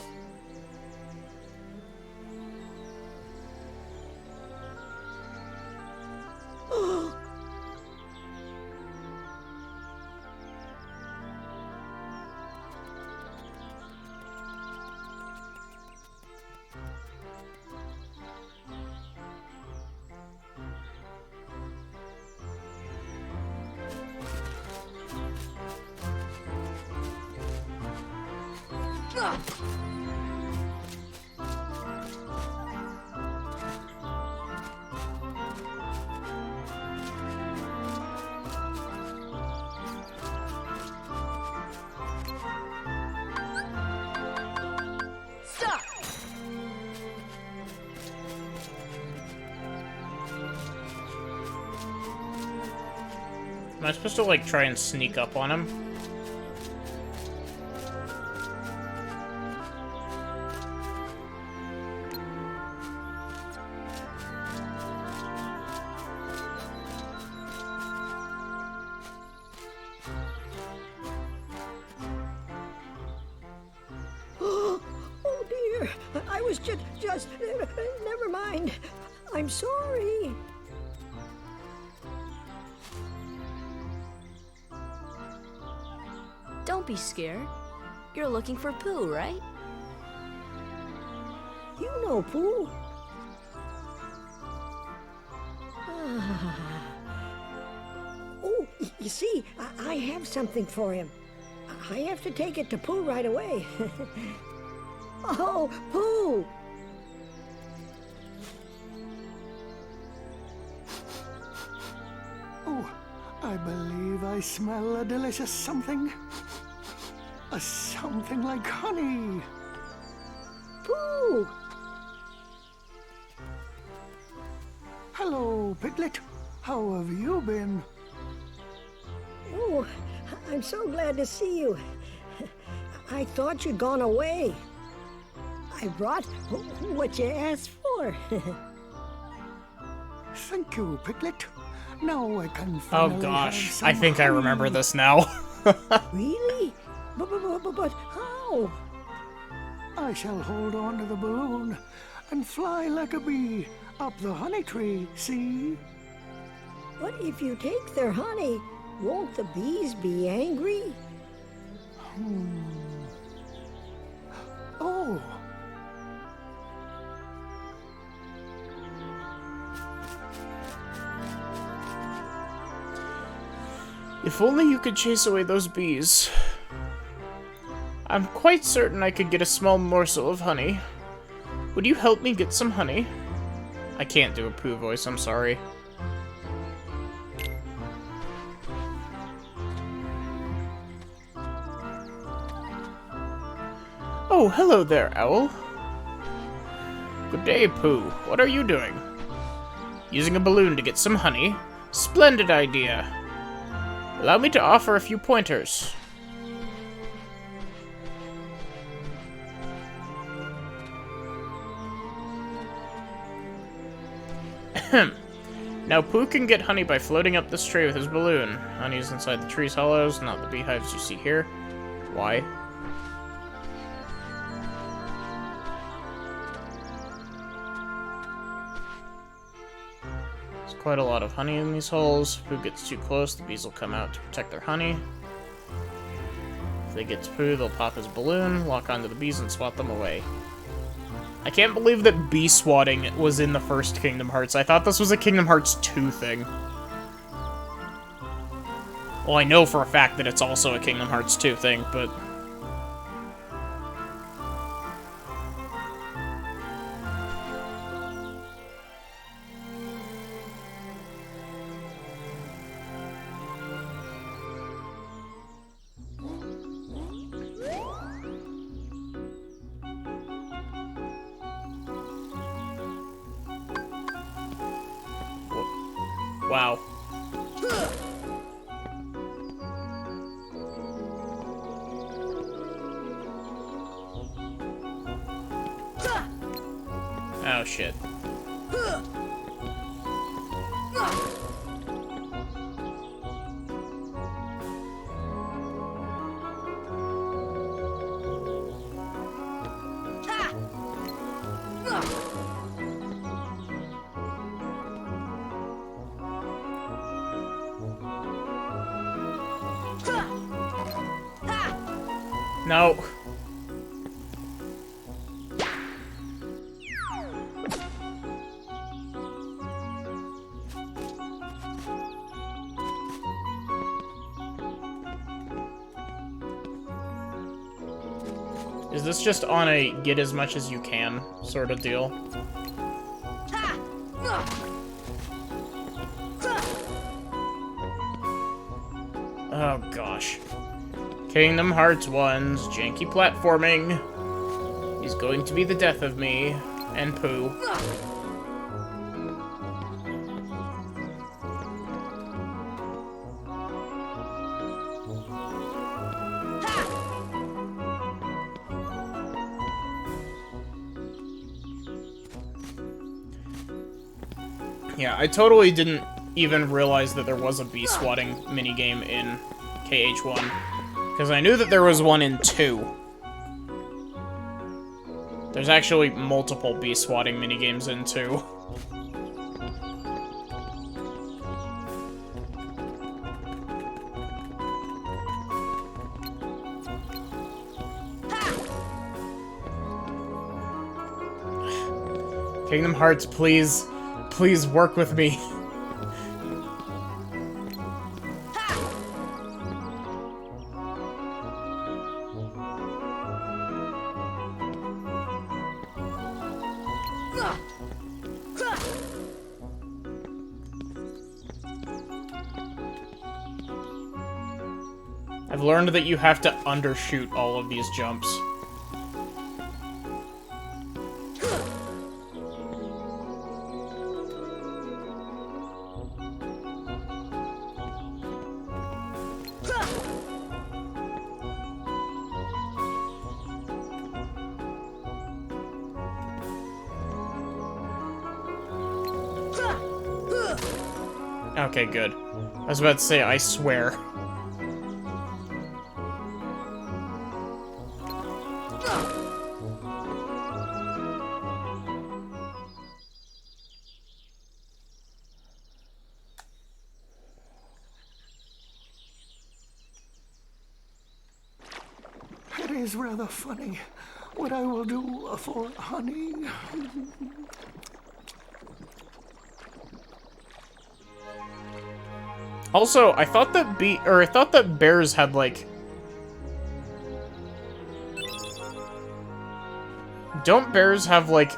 Stop! Am I supposed to, like, try and sneak up on him? Oh dear, I was just, never mind. I'm sorry. Don't be scared. You're looking for Pooh, right? You know Pooh. Oh, you see, I have something for him. I have to take it to Pooh right away. Oh, Pooh! Oh, I believe I smell a delicious something. A something like honey. Pooh! Hello, Piglet. How have you been? Oh, I'm so glad to see you. I thought you'd gone away. I brought what you asked for. Thank you, Piglet. Now I can Oh finally gosh, have some I think I honey. remember this now. Really? But how? I shall hold on to the balloon and fly like a bee up the honey tree, see? But if you take their honey, won't the bees be angry? Oh, If only you could chase away those bees. I'm quite certain I could get a small morsel of honey. Would you help me get some honey? I can't do a Pooh voice, I'm sorry. Oh, hello there, Owl. Good day, Pooh. What are you doing? Using a balloon to get some honey? Splendid idea. Allow me to offer a few pointers. Now Pooh can get honey by floating up this tree with his balloon. Honey is inside the tree's hollows, not the beehives you see here. Why? There's quite a lot of honey in these holes. If Pooh gets too close, the bees will come out to protect their honey. If they get to Pooh, they'll pop his balloon, lock onto the bees, and swat them away. I can't believe that bee swatting was in the first Kingdom Hearts. I thought this was a Kingdom Hearts 2 thing. Well, I know for a fact that it's also a Kingdom Hearts 2 thing, but... Wow. Oh, shit. No. Is this just on a get as much as you can sort of deal? Oh gosh. Kingdom Hearts 1's janky platforming is going to be the death of me and Pooh. Yeah, I totally didn't even realize that there was a bee swatting minigame in KH1. Because I knew that there was one in 2. There's actually multiple bee swatting minigames in 2. Kingdom Hearts, please. Please work with me. I've learned that you have to undershoot all of these jumps. Okay, good. I was about to say, I swear. It is rather funny what I will do for honey. Also, I thought that bears had, like... Don't bears have, like,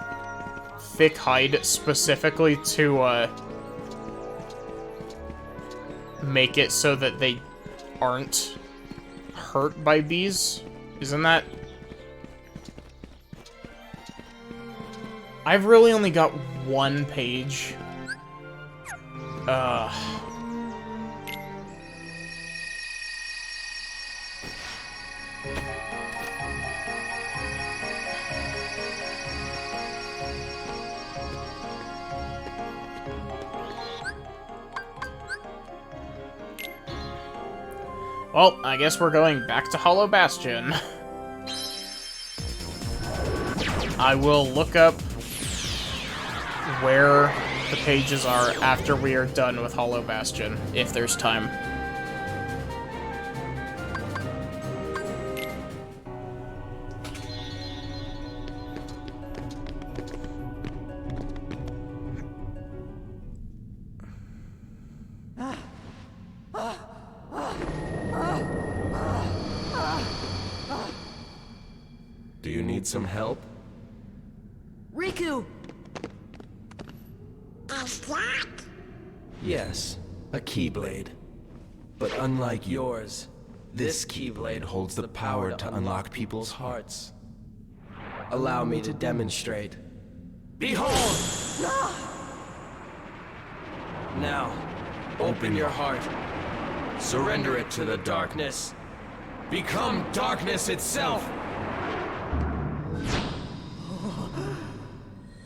thick hide specifically to, make it so that they aren't hurt by bees? Isn't that... I've really only got one page. Well, I guess we're going back to Hollow Bastion. I will look up where the pages are after we are done with Hollow Bastion, if there's time. Do you need some help? Riku! Yes, a Keyblade. But unlike yours, this Keyblade holds the power to unlock people's hearts. Allow me to demonstrate. Behold! Now, open your heart. Surrender it to the darkness. Become darkness itself!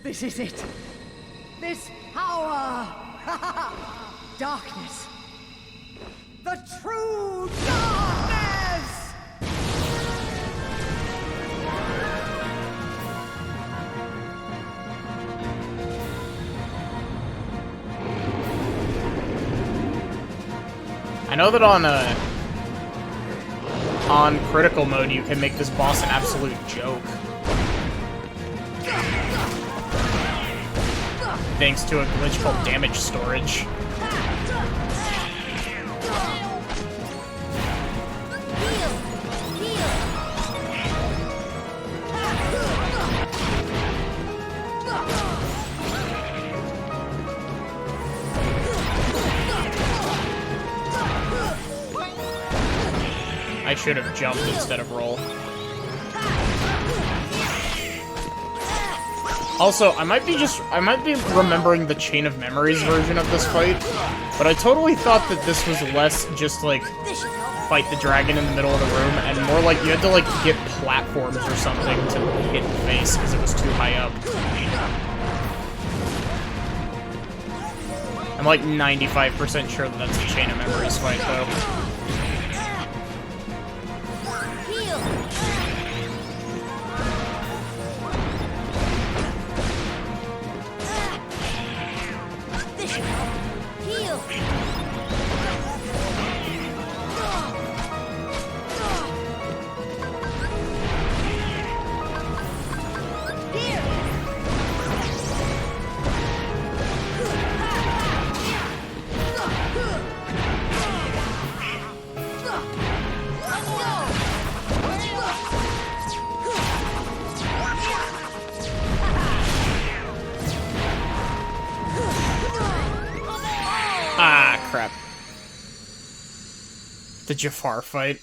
This is it. This power. Darkness. The true darkness! I know that on critical mode you can make this boss an absolute joke. Thanks to a glitch called damage storage. I should have jumped instead of roll. Also, I might be remembering the Chain of Memories version of this fight, but I totally thought that this was less just like fight the dragon in the middle of the room, and more like you had to like get platforms or something to hit the face because it was too high up. I'm like 95% sure that that's the Chain of Memories fight though. Ah, crap. The Jafar fight.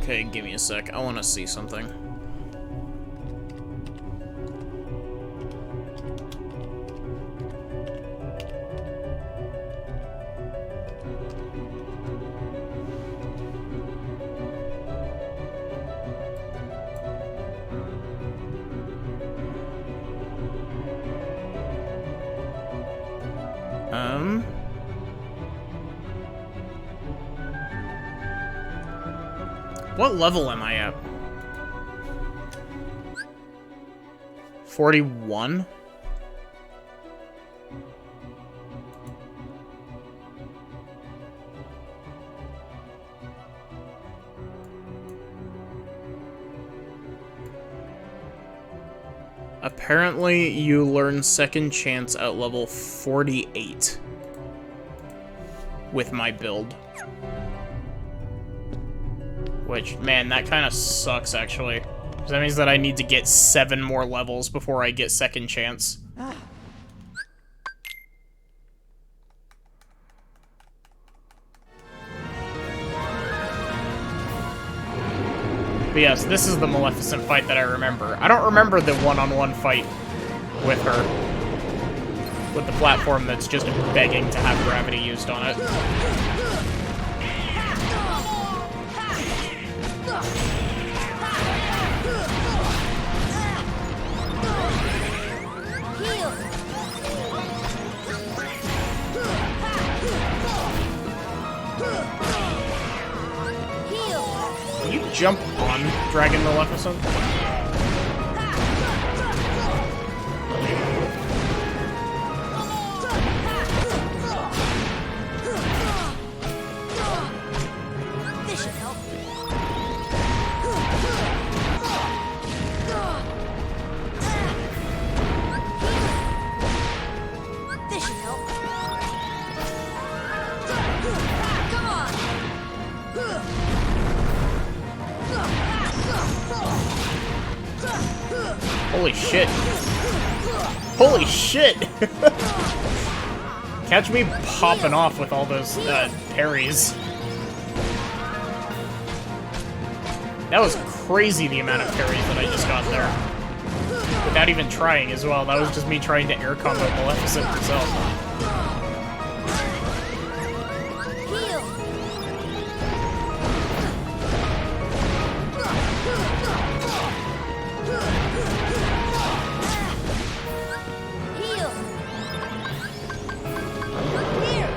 Okay, give me a sec. I want to see something. What level am I at? 41? Apparently, you learn Second Chance at level 48 with my build. Which, man, that kind of sucks, actually. Because that means that I need to get 7 more levels before I get Second Chance. But yes, this is the Maleficent fight that I remember. I don't remember the one-on-one fight with her. With the platform that's just begging to have gravity used on it. jump on Dragon Maleficent? This should help. This should help. Come on. Holy shit. Holy shit! Catch me popping off with all those parries. That was crazy, the amount of parries that I just got there. Without even trying as well. That was just me trying to air combo Maleficent herself. Heal. Heal. Here.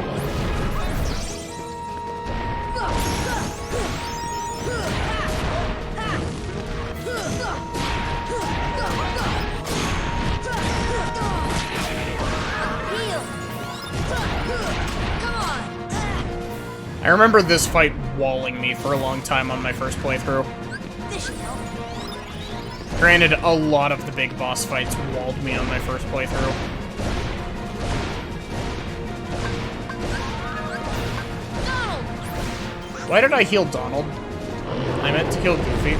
Heal. Come on. I remember this fight walling me for a long time on my first playthrough. This should help. Granted, a lot of the big boss fights walled me on my first playthrough. Donald. Why did I heal Donald? I meant to kill Goofy.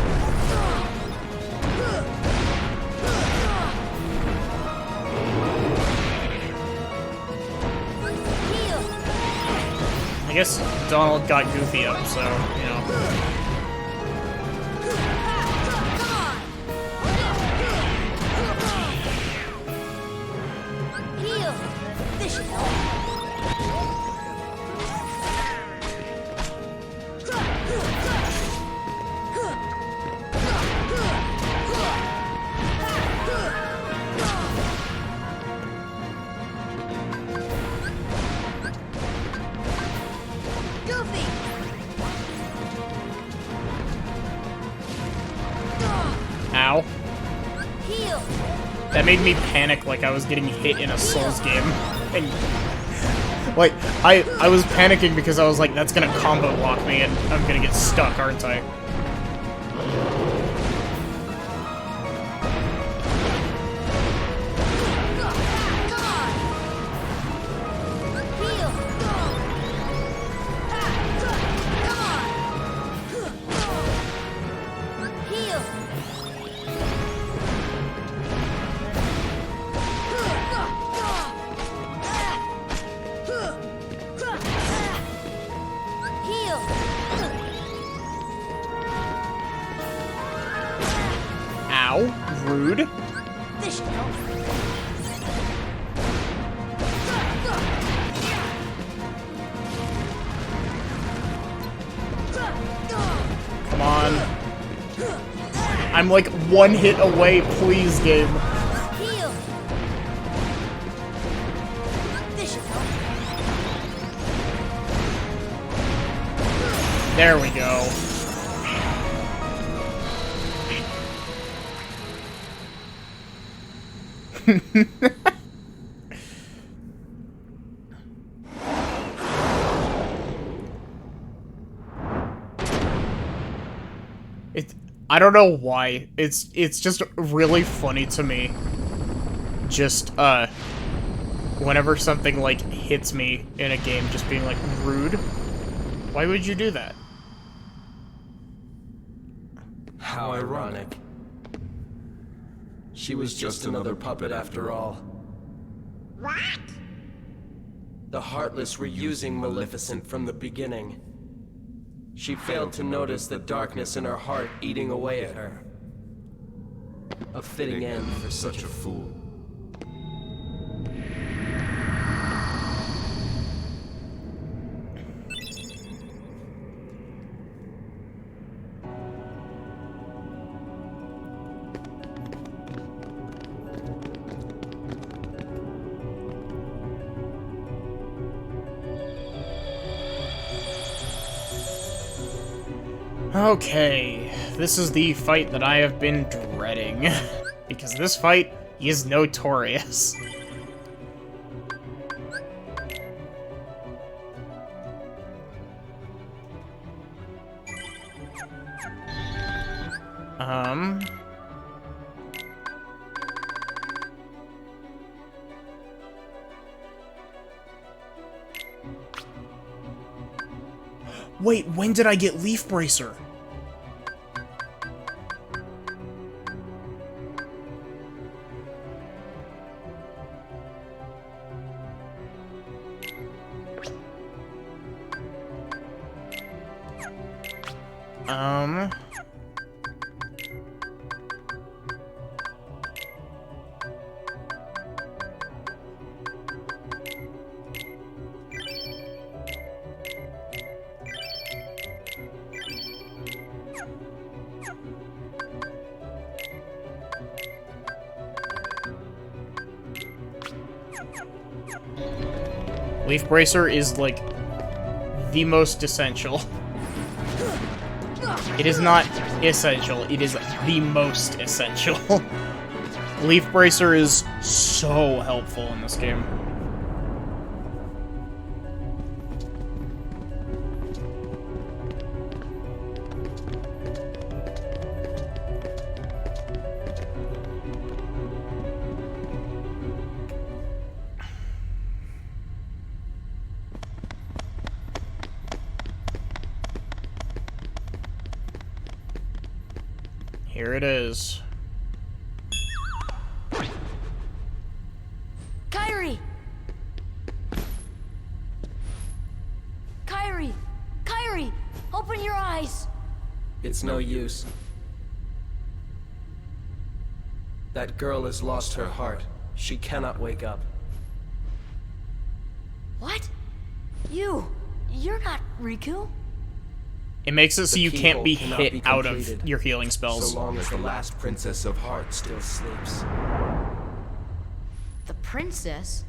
Heal. I guess Donald got Goofy up, so, you know. Heal. This should help. Goofy. Ow. Heal. That made me panic like I was getting hit in a Souls game. And, like, I was panicking because I was like, that's gonna combo lock me and I'm gonna get stuck, aren't I? Heal. Heal. Heal. Ow. Rude. This should help. Come on. I'm like one hit away, please, game. Heal. This should help. There we go. I don't know why. It's just really funny to me. Just, whenever something, like, hits me in a game, just being like, rude? Why would you do that? How ironic. She was just another puppet after all. What? The Heartless were using Maleficent from the beginning. She failed to notice the darkness in her heart eating away at her. A fitting end for such a fool. Okay. this is the fight that I have been dreading. Because this fight is notorious. Wait, when did I get Leaf Bracer? Leaf Bracer is, like, the most essential. It is not essential, it is the most essential. Leaf Bracer is so helpful in this game. Here it is. Kyrie! Kyrie! Kyrie! Open your eyes! It's no use. That girl has lost her heart. She cannot wake up. What? You're not Riku? It makes it so The you can't be keyhole hit cannot be out of completed your healing spells. So long as the last princess of heart still sleeps. The princess?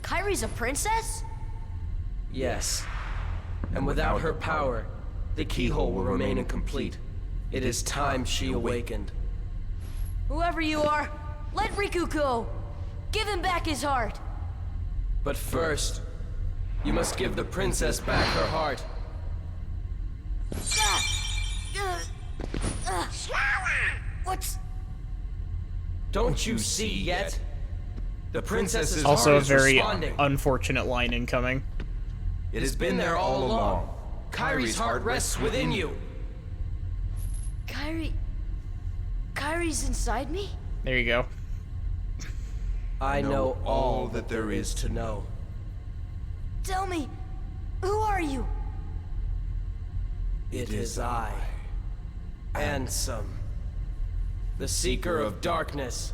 Kyrie's a princess? Yes. And without her power, the keyhole will remain incomplete. It is time she awakened. Whoever you are, let Riku go! Give him back his heart! But first, you must give the princess back her heart. What's... Don't you see yet? The princess's Also a heart is very responding. unfortunate line incoming. It has been there all along. Kyrie's heart rests within you. Kyrie's inside me? There you go. I know all that there is to know. Tell me, who are you? It is I, Ansem, the Seeker of Darkness.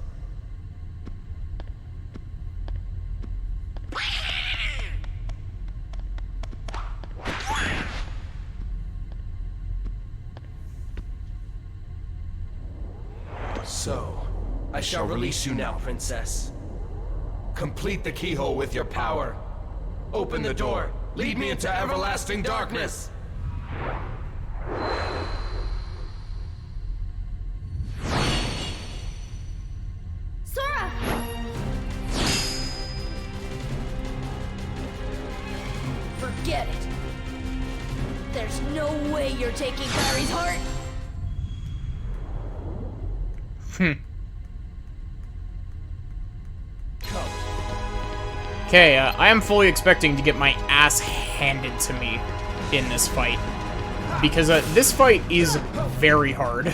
So, I shall release you now, Princess. Complete the keyhole with your power. Open the door. Lead me into everlasting darkness. Sora! Forget it. There's no way you're taking Kyrie's heart. Okay, I am fully expecting to get my ass handed to me in this fight. Because this fight is very hard. You're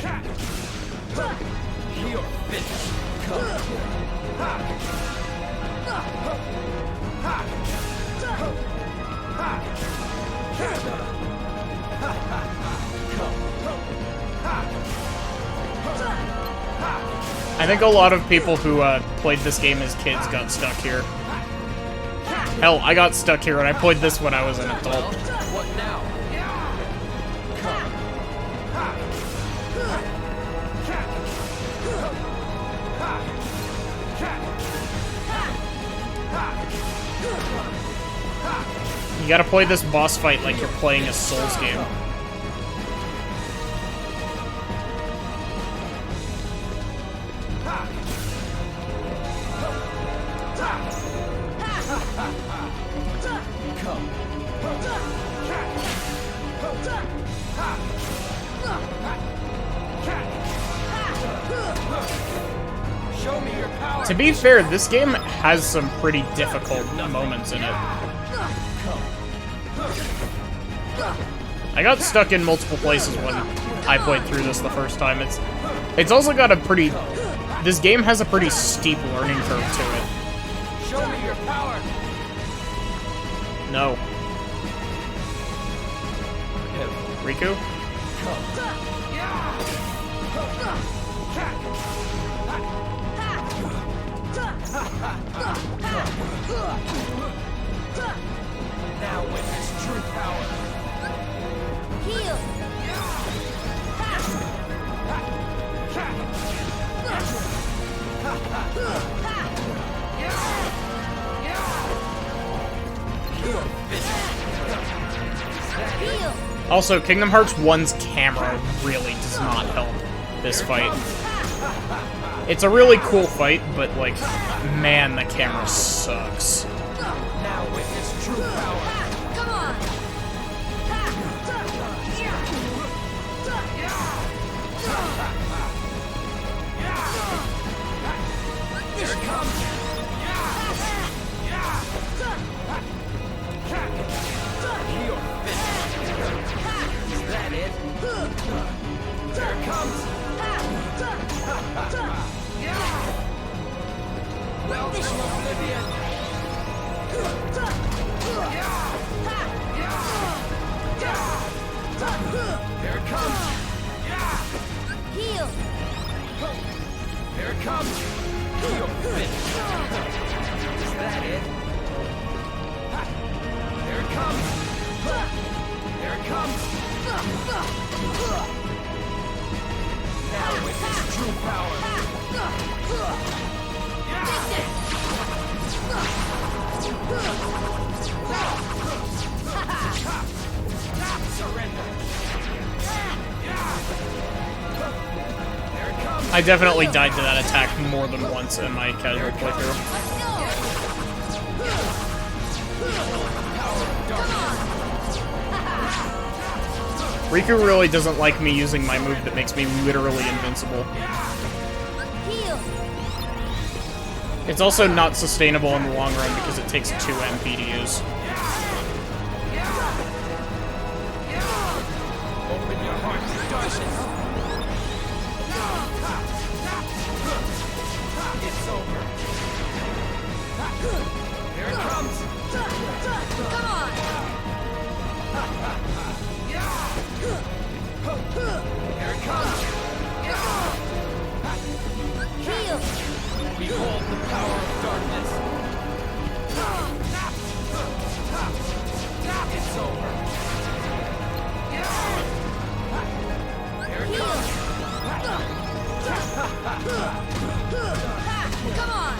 finished. I think a lot of people who played this game as kids got stuck here. Hell, I got stuck here and I played this when I was an adult. What now? You gotta play this boss fight like you're playing a Souls game. Show me your power. To be fair, this game has some pretty difficult moments in it. I got stuck in multiple places when I played through this the first time. It's also got a pretty... This game has a pretty steep learning curve to it. Show me your power. No. Riku? Now witness true power. Heal! Heal! Also, Kingdom Hearts 1's camera really does not help this fight. It's a really cool fight, but, like, man, the camera sucks. Now witness true power. Come on! Here it comes. Your fist. Is that it? Here it comes. Welcome, Oblivion. Here it comes. Heal! Here it comes. Your fist. Is that it? Here it comes. Here it comes. Now witness true power. I definitely died to that attack more than once in my casual playthrough. Riku really doesn't like me using my move that makes me literally invincible. Heal! It's also not sustainable in the long run because it takes 2 MP to use. Open your heart to darkness. It's over. Here it comes. Come on! Here it comes. Heal! Behold the power of darkness. It's over. Here it comes. Come on!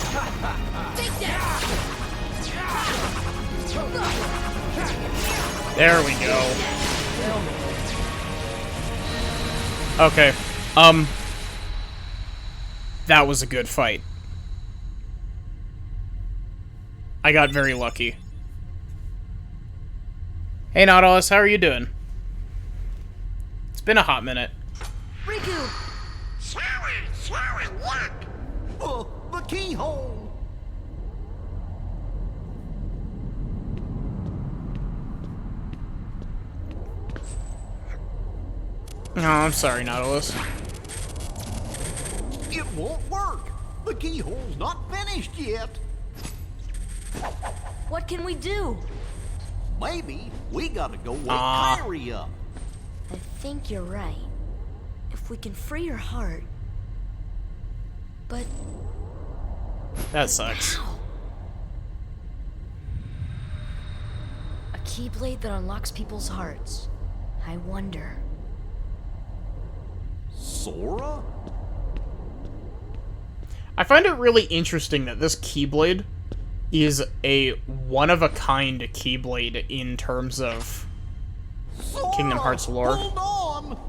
Take that! There we go. Okay. That was a good fight. I got very lucky. Hey Nautilus, how are you doing? It's been a hot minute. Riku! The keyhole! Oh, I'm sorry, Nautilus. It won't work! The keyhole's not finished yet! What can we do? Maybe we gotta go wake Ah. Kyrie up. I think you're right. If we can free her heart. But That sucks. a keyblade that unlocks people's hearts. I wonder. Sora? I find it really interesting that this Keyblade is a one-of-a-kind Keyblade in terms of Sora! Kingdom Hearts lore. Hold on!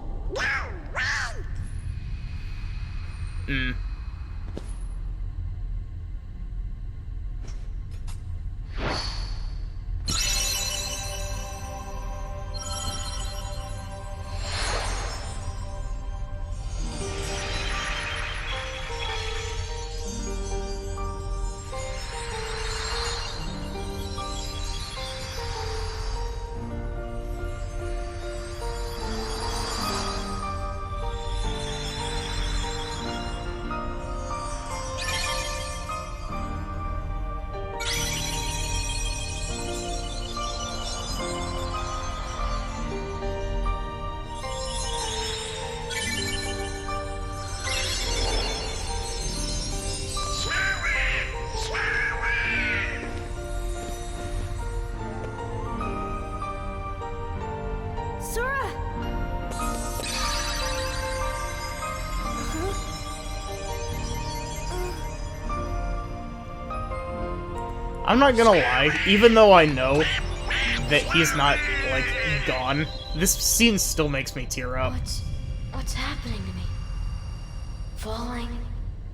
I'm not gonna lie, even though I know that he's not, like, gone, this scene still makes me tear up. What's happening to me?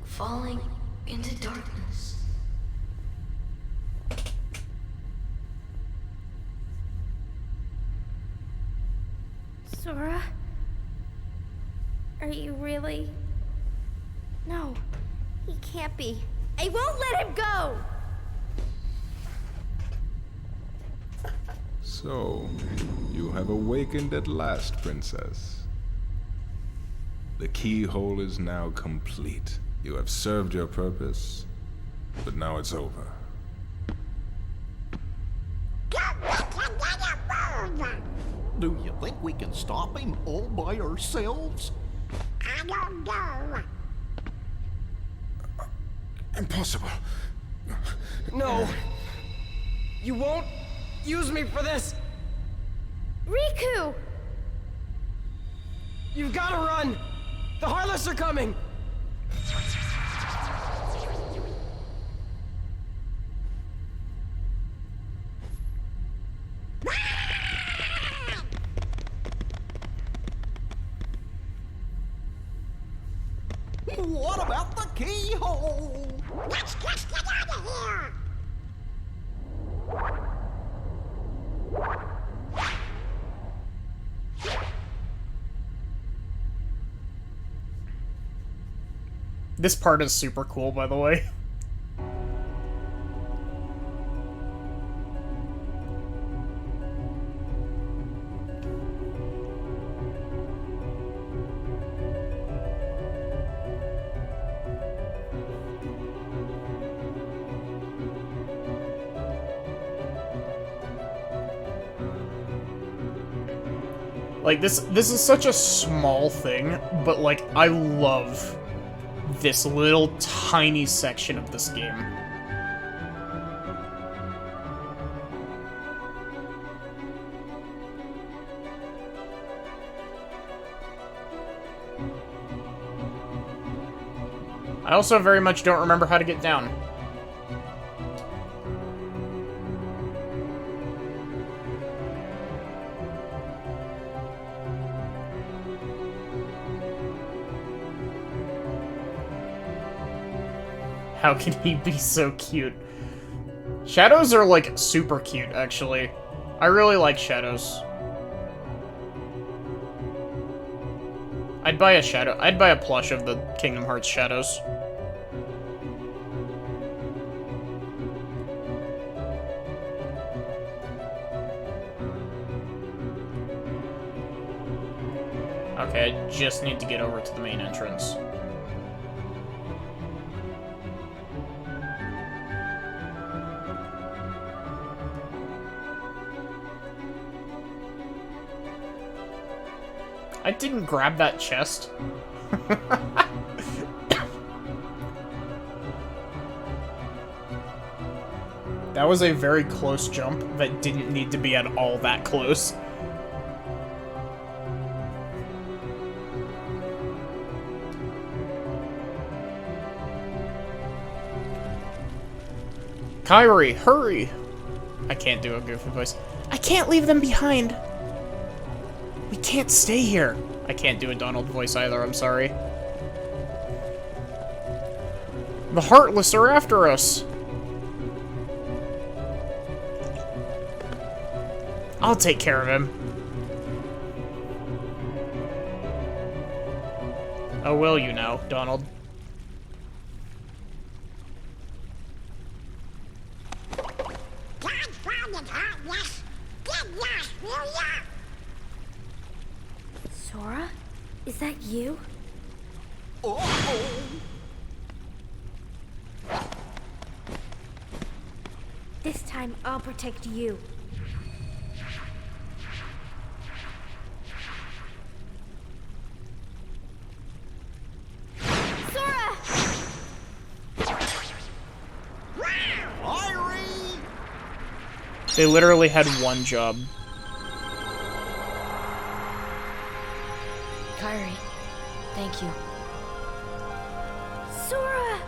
Falling into darkness. Sora? Are you really? No, he can't be. I won't let him go! So, you have awakened at last, Princess. The keyhole is now complete. You have served your purpose, but now it's over. Do you think we can stop him all by ourselves? I don't know. Impossible. No! You won't use me for this! Riku! You've gotta run! The Heartless are coming! What about the keyhole? Let's just get out of here. This part is super cool, by the way. Like, this is such a small thing, but, like, I love this little tiny section of this game. I also very much don't remember how to get down. How can he be so cute? Shadows are, like, super cute, actually. I really like Shadows. I'd buy a plush of the Kingdom Hearts Shadows. Okay, I just need to get over to the main entrance. I didn't grab that chest. That was a very close jump that didn't need to be at all that close. Kyrie, hurry! I can't do a goofy voice. I can't leave them behind! We can't stay here! I can't do a Donald voice either, I'm sorry. The Heartless are after us! I'll take care of him. Oh, will you now, Donald? Sora? Is that you? This time I'll protect you. Sora! They literally had one job. Kyrie, thank you. Sora!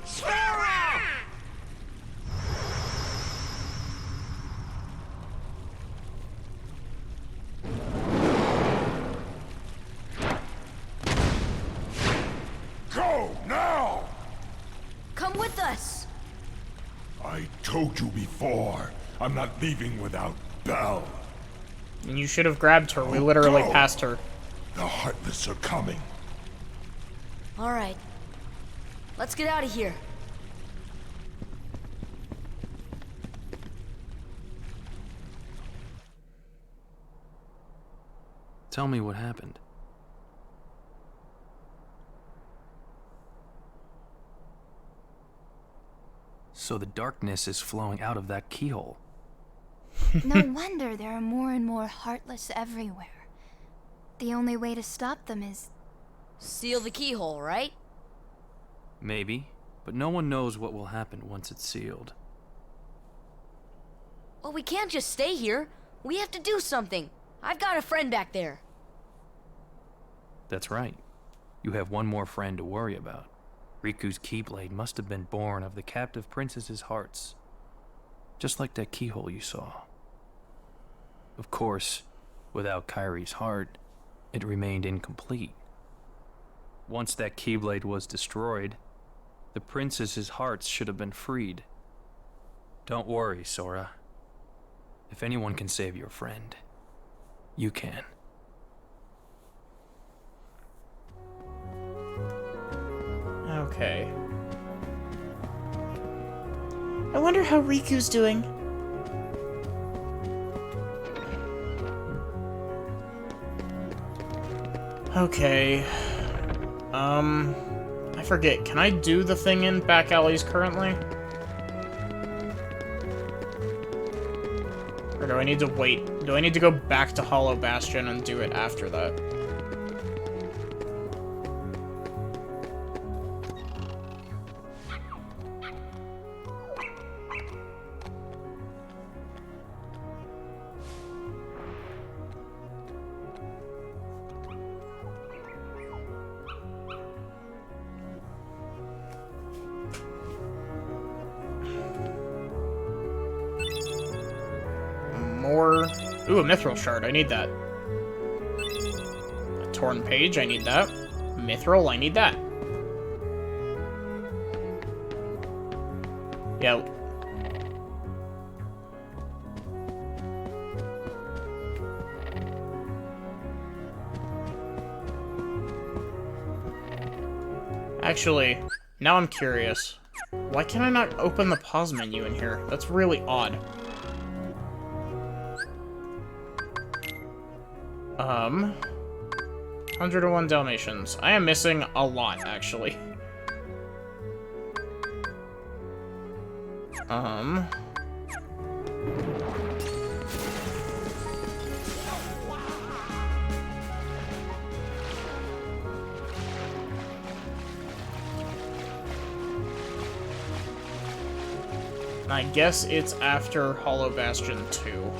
Sora! told you before. I'm not leaving without Belle. And you should have grabbed her. We literally Go. passed her. The Heartless are coming. All right. Let's get out of here. Tell me what happened. So the darkness is flowing out of that keyhole. No wonder there are more and more Heartless everywhere. The only way to stop them is... Seal the keyhole, right? Maybe, but no one knows what will happen once it's sealed. Well, we can't just stay here. We have to do something. I've got a friend back there. That's right. You have one more friend to worry about. Riku's Keyblade must have been born of the captive princess's hearts. Just like that keyhole you saw. Of course, without Kairi's heart, it remained incomplete. Once that Keyblade was destroyed, the princess's hearts should have been freed. Don't worry, Sora. If anyone can save your friend, you can. Okay. I wonder how Riku's doing. Okay. I forget. Can I do the thing in back alleys currently? Or do I need to wait? Do I need to go back to Hollow Bastion and do it after that? Ooh, a Mithril Shard, I need that. A Torn Page, I need that. Mithril, I need that. Yeah. Actually, now I'm curious. Why can I not open the pause menu in here? That's really odd. 101 Dalmatians. I am missing a lot, actually. I guess it's after Hollow Bastion 2.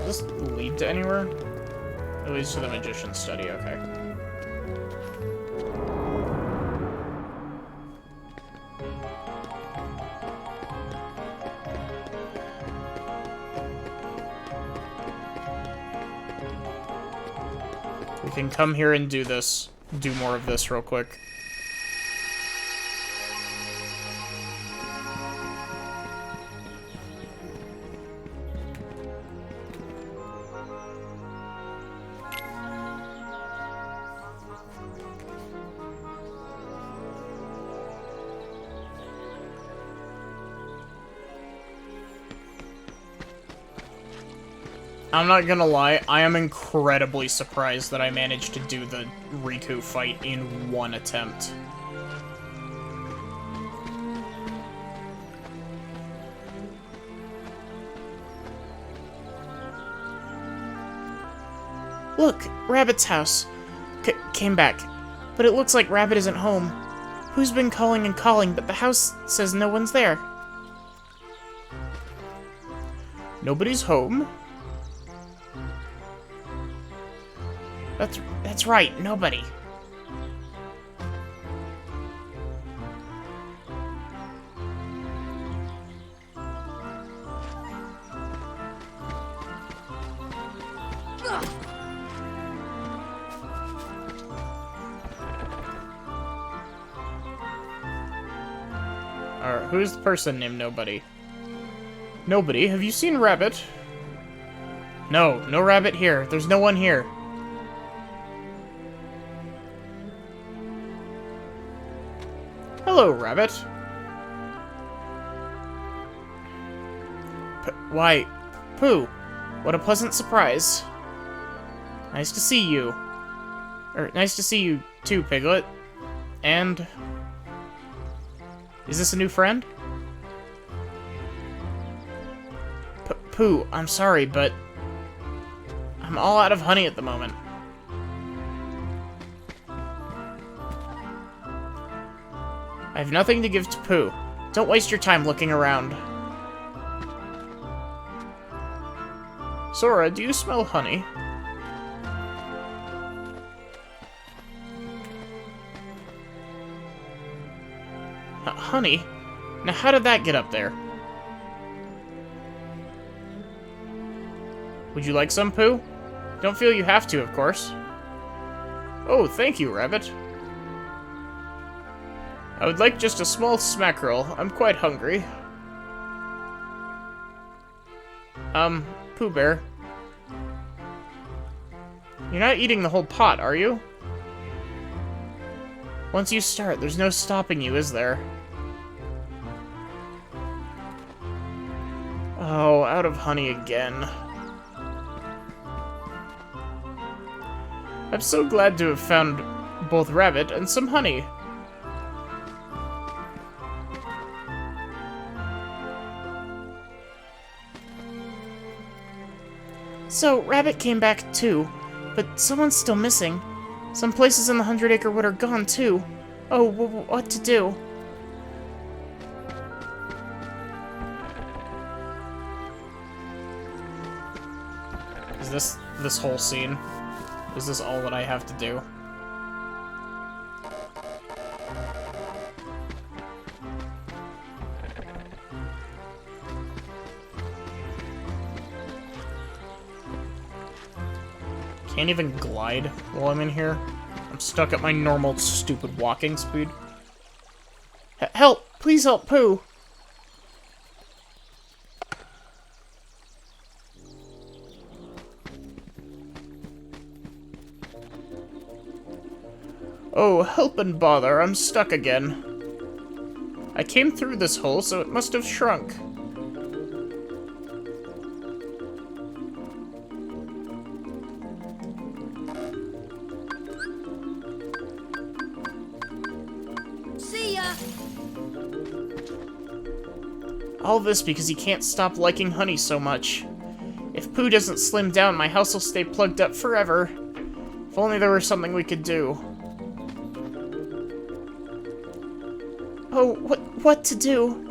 Does this lead to anywhere? It leads to the Magician's Study, okay. We can come here and do this. Do more of this real quick. I'm not gonna lie, I am incredibly surprised that I managed to do the Riku fight in one attempt. Look, Rabbit's house. Came back. But it looks like Rabbit isn't home. Who's been calling and calling, but the house says no one's there. Nobody's home? That's right, nobody. Or who's the person named Nobody? Nobody? Have you seen Rabbit? No, no Rabbit here. There's no one here. Hello, Rabbit. Why, Pooh, what a pleasant surprise. Nice to see you. Nice to see you too, Piglet. And... is this a new friend? Pooh, I'm sorry, but... I'm all out of honey at the moment. I have nothing to give to Pooh. Don't waste your time looking around. Sora, do you smell honey? Honey? Now how did that get up there? Would you like some, Pooh? Don't feel you have to, of course. Oh, thank you, Rabbit. I would like just a small smackerel. I'm quite hungry. Pooh Bear. You're not eating the whole pot, are you? Once you start, there's no stopping you, is there? Oh, out of honey again. I'm so glad to have found both Rabbit and some honey. So, Rabbit came back too, but someone's still missing. Some places in the 100-acre wood are gone too. Oh, what to do? Is this whole scene? Is this all that I have to do? Can't even glide while I'm in here. I'm stuck at my normal, stupid walking speed. Help! Please help Pooh! Oh, help and bother, I'm stuck again. I came through this hole, so it must have shrunk. See ya! All this because he can't stop liking honey so much. If Pooh doesn't slim down, my house will stay plugged up forever. If only there was something we could do. Oh, what to do?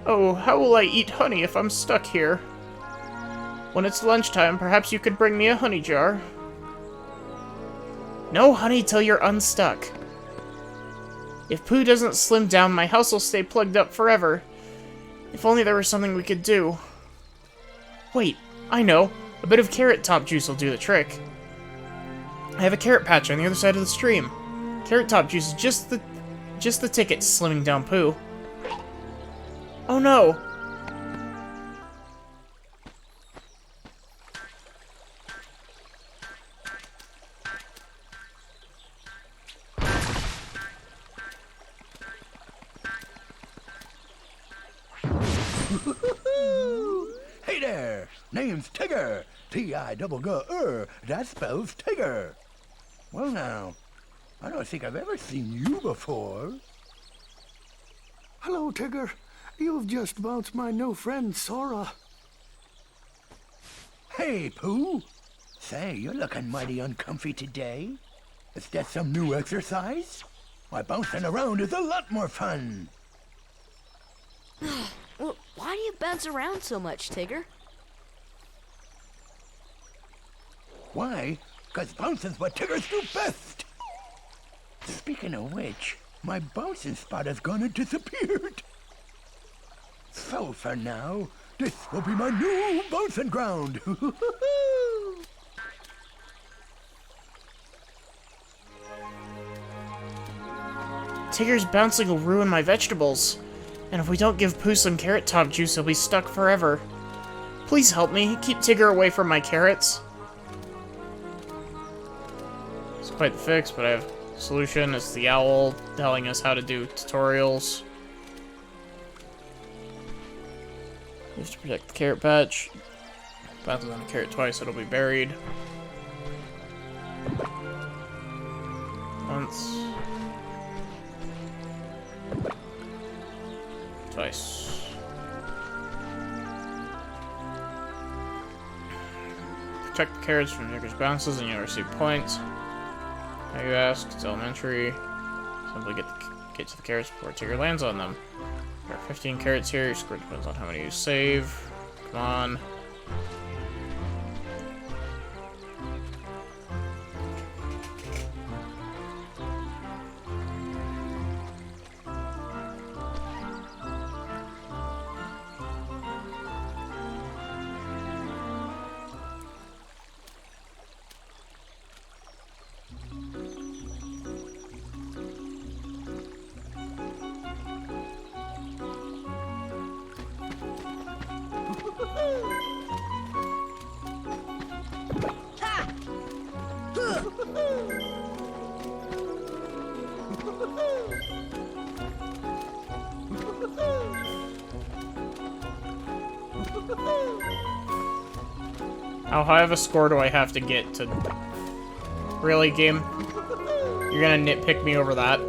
Oh, how will I eat honey if I'm stuck here? When it's lunchtime, perhaps you could bring me a honey jar. No honey till you're unstuck. If Pooh doesn't slim down, my house will stay plugged up forever. If only there was something we could do. Wait, I know. A bit of carrot top juice will do the trick. I have a carrot patch on the other side of the stream. Carrot top juice is just the ticket to slimming down Pooh. Oh no! Hey there! Name's Tigger! T-I-double-G-R. That spells Tigger. Well now, I don't think I've ever seen you before. Hello, Tigger. You've just bounced my new friend, Sora. Hey, Pooh. Say, you're looking mighty uncomfy today. Is that some new exercise? Why, bouncing around is a lot more fun. Well, why do you bounce around so much, Tigger? Why? 'Cause bouncing's what Tiggers do best. Speaking of which, my bouncing spot has gone and disappeared. So for now, This will be my new bouncing ground. Tigger's bouncing will ruin my vegetables. And if we don't give Pooh some carrot top juice, he'll be stuck forever. Please help me. Keep Tigger away from my carrots. It's quite the fix, but I have a solution. It's the owl telling us how to do tutorials. You have to protect the carrot patch. Bounces on a carrot twice, it'll be buried. Once. Twice. Protect the carrots from Tigger's bounces and you'll receive points. Now you ask, it's elementary. Simply get to the carrots before Tigger lands on them. There are 15 carrots here. Your score depends on how many you save. Come on. How high of a score do I have to get to... Really, game? You're gonna nitpick me over that?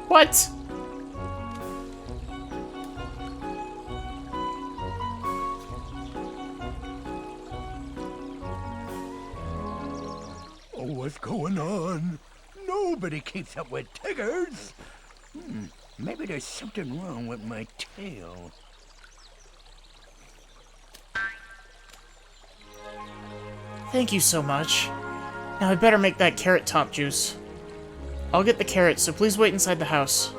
What? Oh, what's going on? Nobody keeps up with Tiggers. Maybe there's something wrong with my tail. Thank you so much. Now I better make that carrot top juice. I'll get the carrots, so please wait inside the house.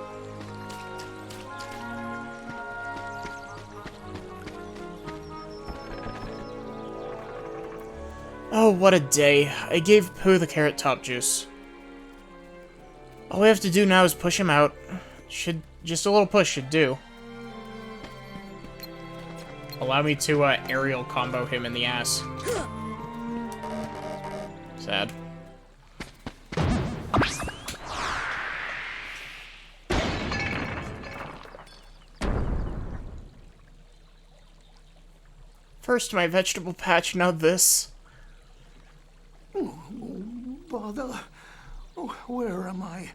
Oh, what a day. I gave Pooh the carrot top juice. All we have to do now is push him out. Just a little push should do. Allow me to aerial combo him in the ass. Sad. First my vegetable patch, now this. Oh, bother. Oh, where am I?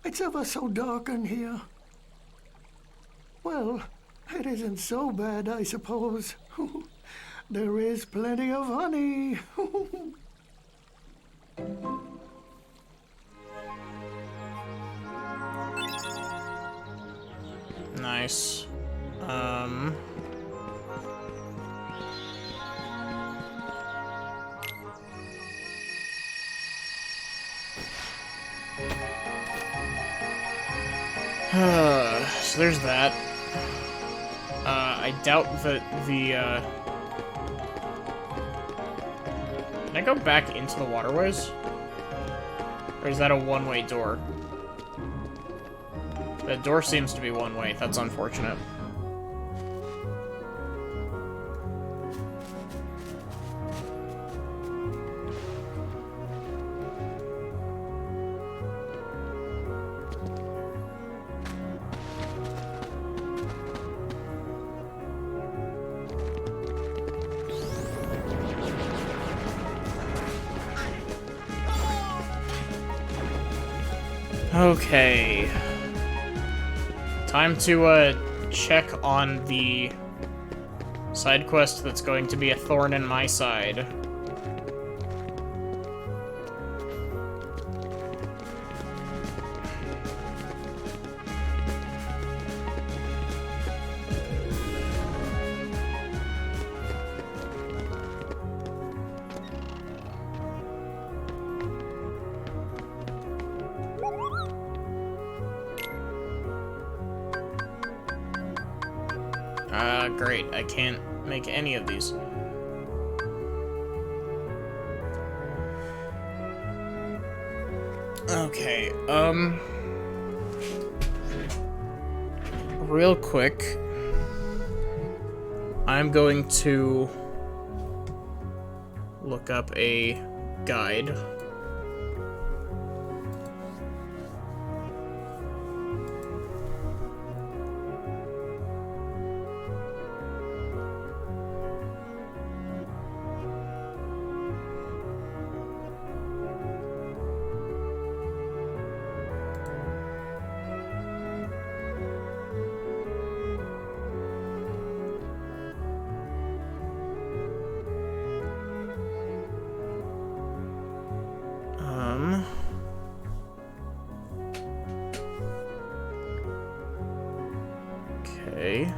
It's ever so dark in here. Well, it isn't so bad, I suppose. There is plenty of honey. Nice. So there's that. I doubt that the, Can I go back into the waterways? Or is that a one-way door? The door seems to be one-way. That's unfortunate. Okay. Time to, check on the side quest that's going to be a thorn in my side. Great. I can't make any of these. Okay, real quick, I'm going to look up a guide. Okay.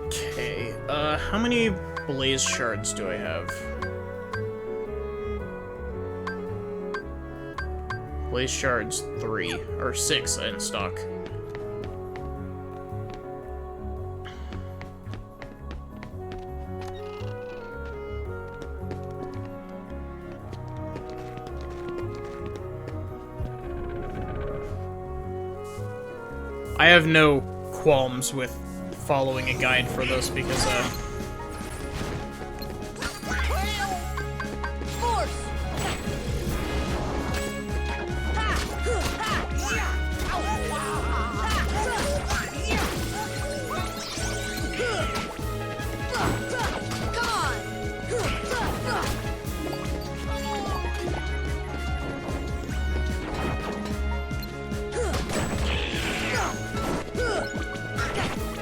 Okay, how many blaze shards do I have? Blaze shards 3, or 6 in stock. I have no qualms with following a guide for this because,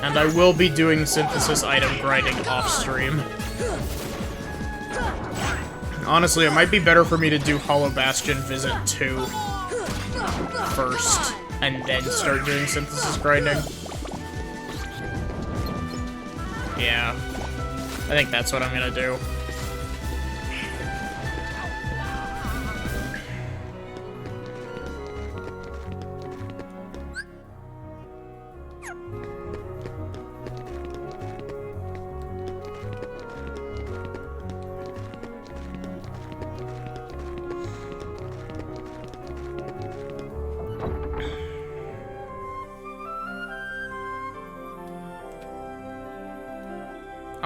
and I will be doing synthesis item grinding off-stream. Honestly, it might be better for me to do Hollow Bastion Visit 2 first, and then start doing synthesis grinding. Yeah, I think that's what I'm gonna do.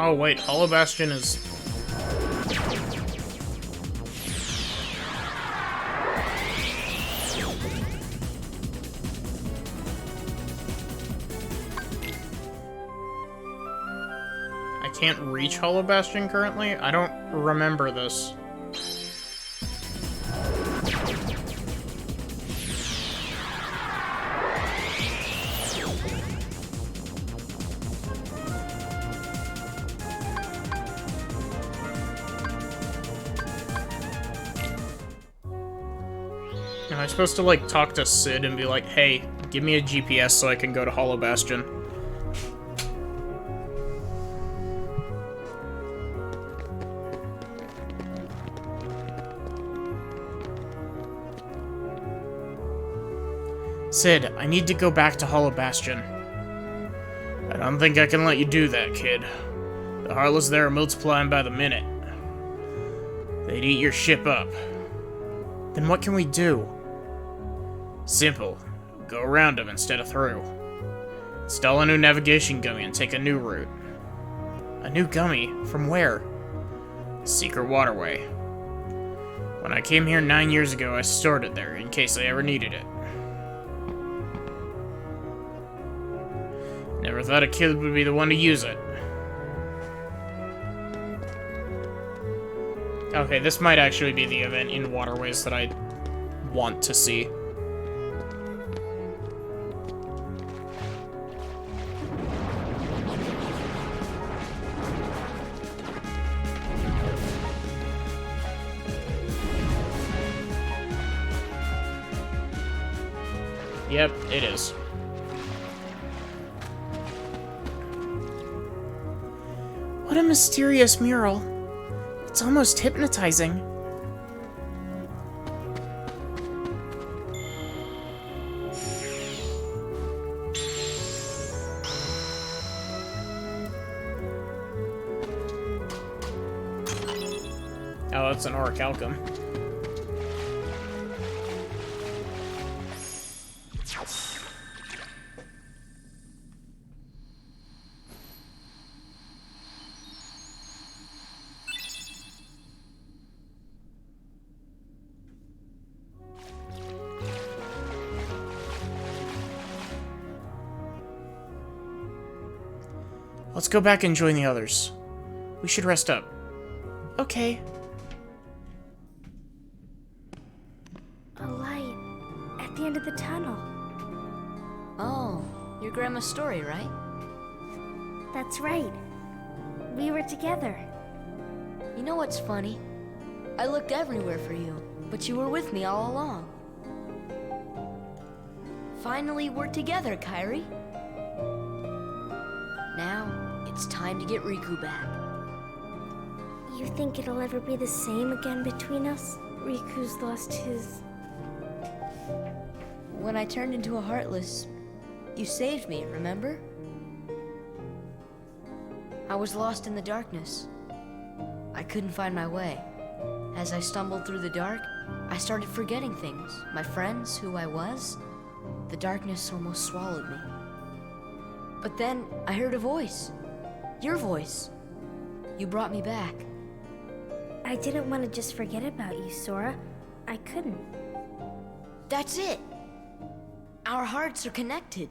Oh wait, Hollow Bastion is... I can't reach Hollow Bastion currently? I don't remember this. Am I supposed to, like, talk to Sid and be like, hey, give me a GPS so I can go to Hollow Bastion? Sid, I need to go back to Hollow Bastion. I don't think I can let you do that, kid. The Heartless there are multiplying by the minute. They'd eat your ship up. Then what can we do? Simple. Go around them instead of through. Install a new navigation gummy and take a new route. A new gummy? From where? Secret waterway. When I came here 9 years ago, I stored it there in case I ever needed it. Never thought a kid would be the one to use it. Okay, this might actually be the event in Waterways that I want to see. Yep, it is. What a mysterious mural. It's almost hypnotizing. Oh, that's an orichalcum. Let's go back and join the others. We should rest up. Okay. A light at the end of the tunnel. Oh, your grandma's story, right? That's right. We were together. You know what's funny? I looked everywhere for you, but you were with me all along. Finally, we're together, Kairi. Now, it's time to get Riku back. You think it'll ever be the same again between us? Riku's lost his... When I turned into a Heartless, you saved me, remember? I was lost in the darkness. I couldn't find my way. As I stumbled through the dark, I started forgetting things. My friends, who I was. The darkness almost swallowed me. But then I heard a voice. Your voice. You brought me back. I didn't want to just forget about you, Sora. I couldn't. That's it. Our hearts are connected.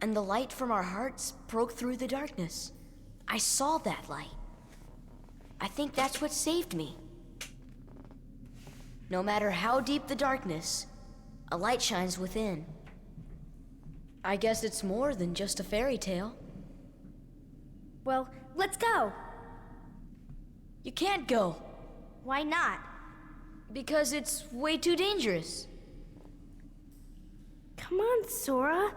And the light from our hearts broke through the darkness. I saw that light. I think that's what saved me. No matter how deep the darkness, a light shines within. I guess it's more than just a fairy tale. Well, let's go. You can't go. Why not? Because it's way too dangerous. Come on, Sora.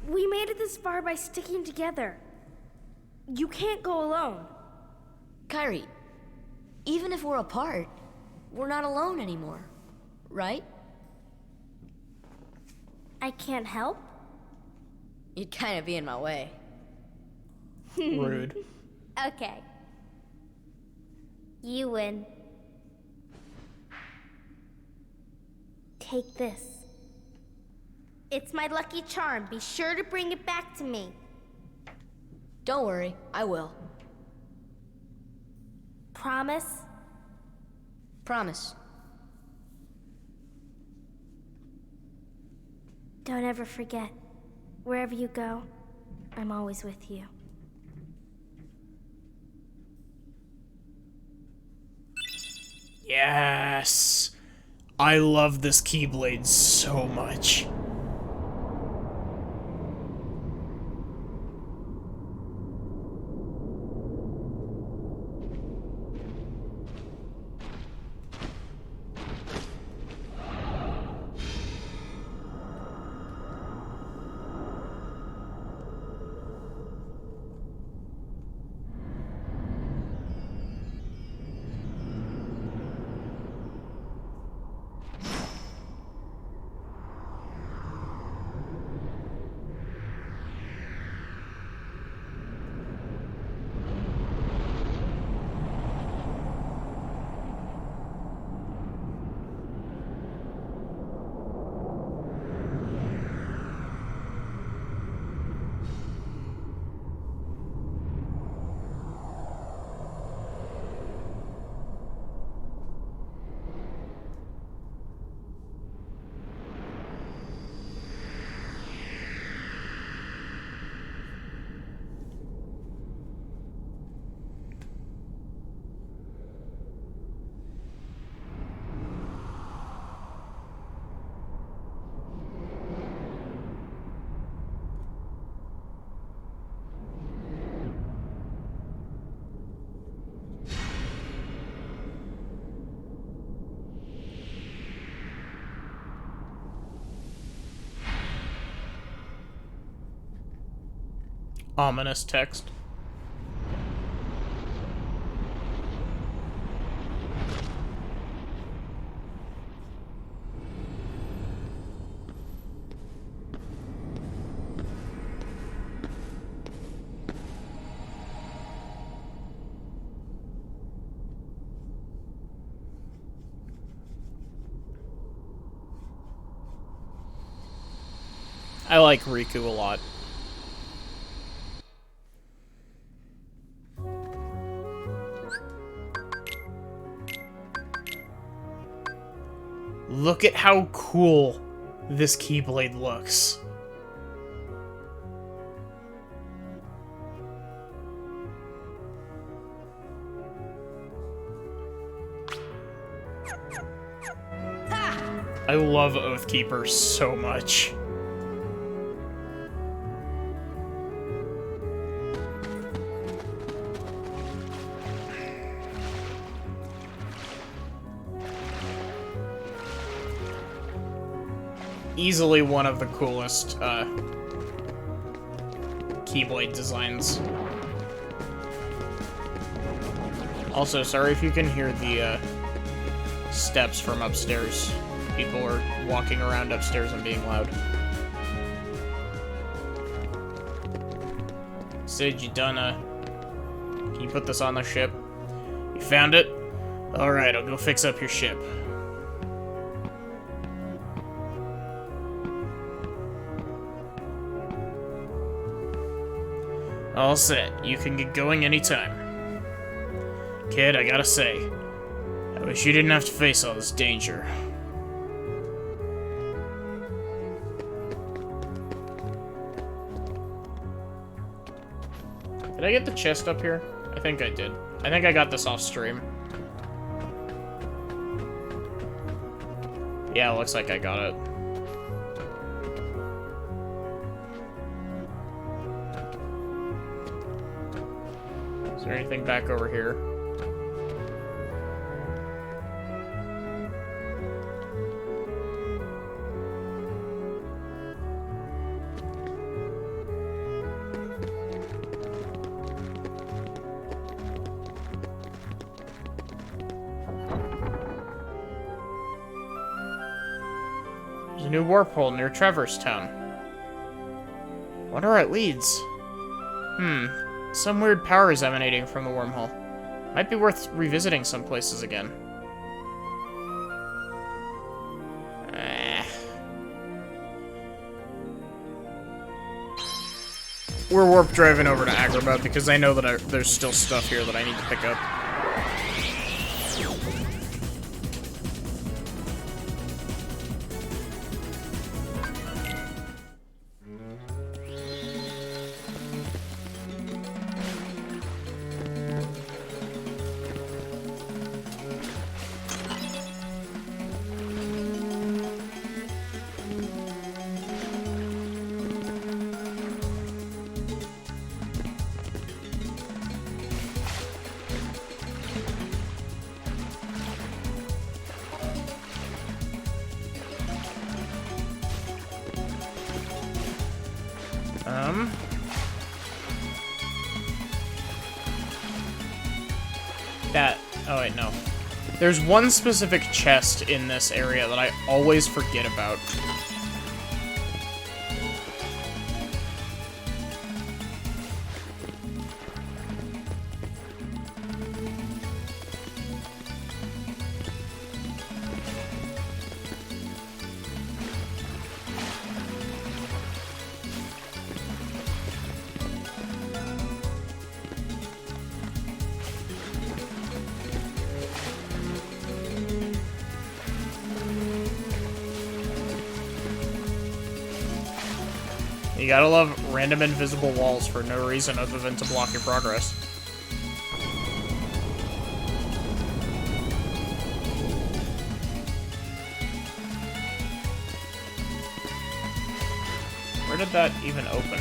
We made it this far by sticking together. You can't go alone. Kairi, even if we're apart, we're not alone anymore, right? I can't help? You'd kind of be in my way. Rude. Okay. You win. Take this. It's my lucky charm. Be sure to bring it back to me. Don't worry, I will. Promise? Promise. Don't ever forget. Wherever you go, I'm always with you. Yes! I love this Keyblade so much. Ominous text. I like Riku a lot. Look at how cool this Keyblade looks. I love Oathkeeper so much. Easily one of the coolest Keyblade designs. Also, sorry if you can hear the steps from upstairs. People are walking around upstairs and being loud. Sid, you done, can you put this on the ship? You found it? Alright, I'll go fix up your ship. All set. You can get going anytime. Kid, I gotta say, I wish you didn't have to face all this danger. Did I get the chest up here? I think I did. I think I got this off stream. Yeah, looks like I got it. Is there anything back over here? There's a new warp hole near Traverse Town. Wonder where it leads. Some weird power is emanating from the wormhole. Might be worth revisiting some places again. We're warp driving over to Agrabah because I know that there's still stuff here that I need to pick up. Oh wait, no. There's one specific chest in this area that I always forget about. You gotta love random invisible walls for no reason other than to block your progress. Where did that even open?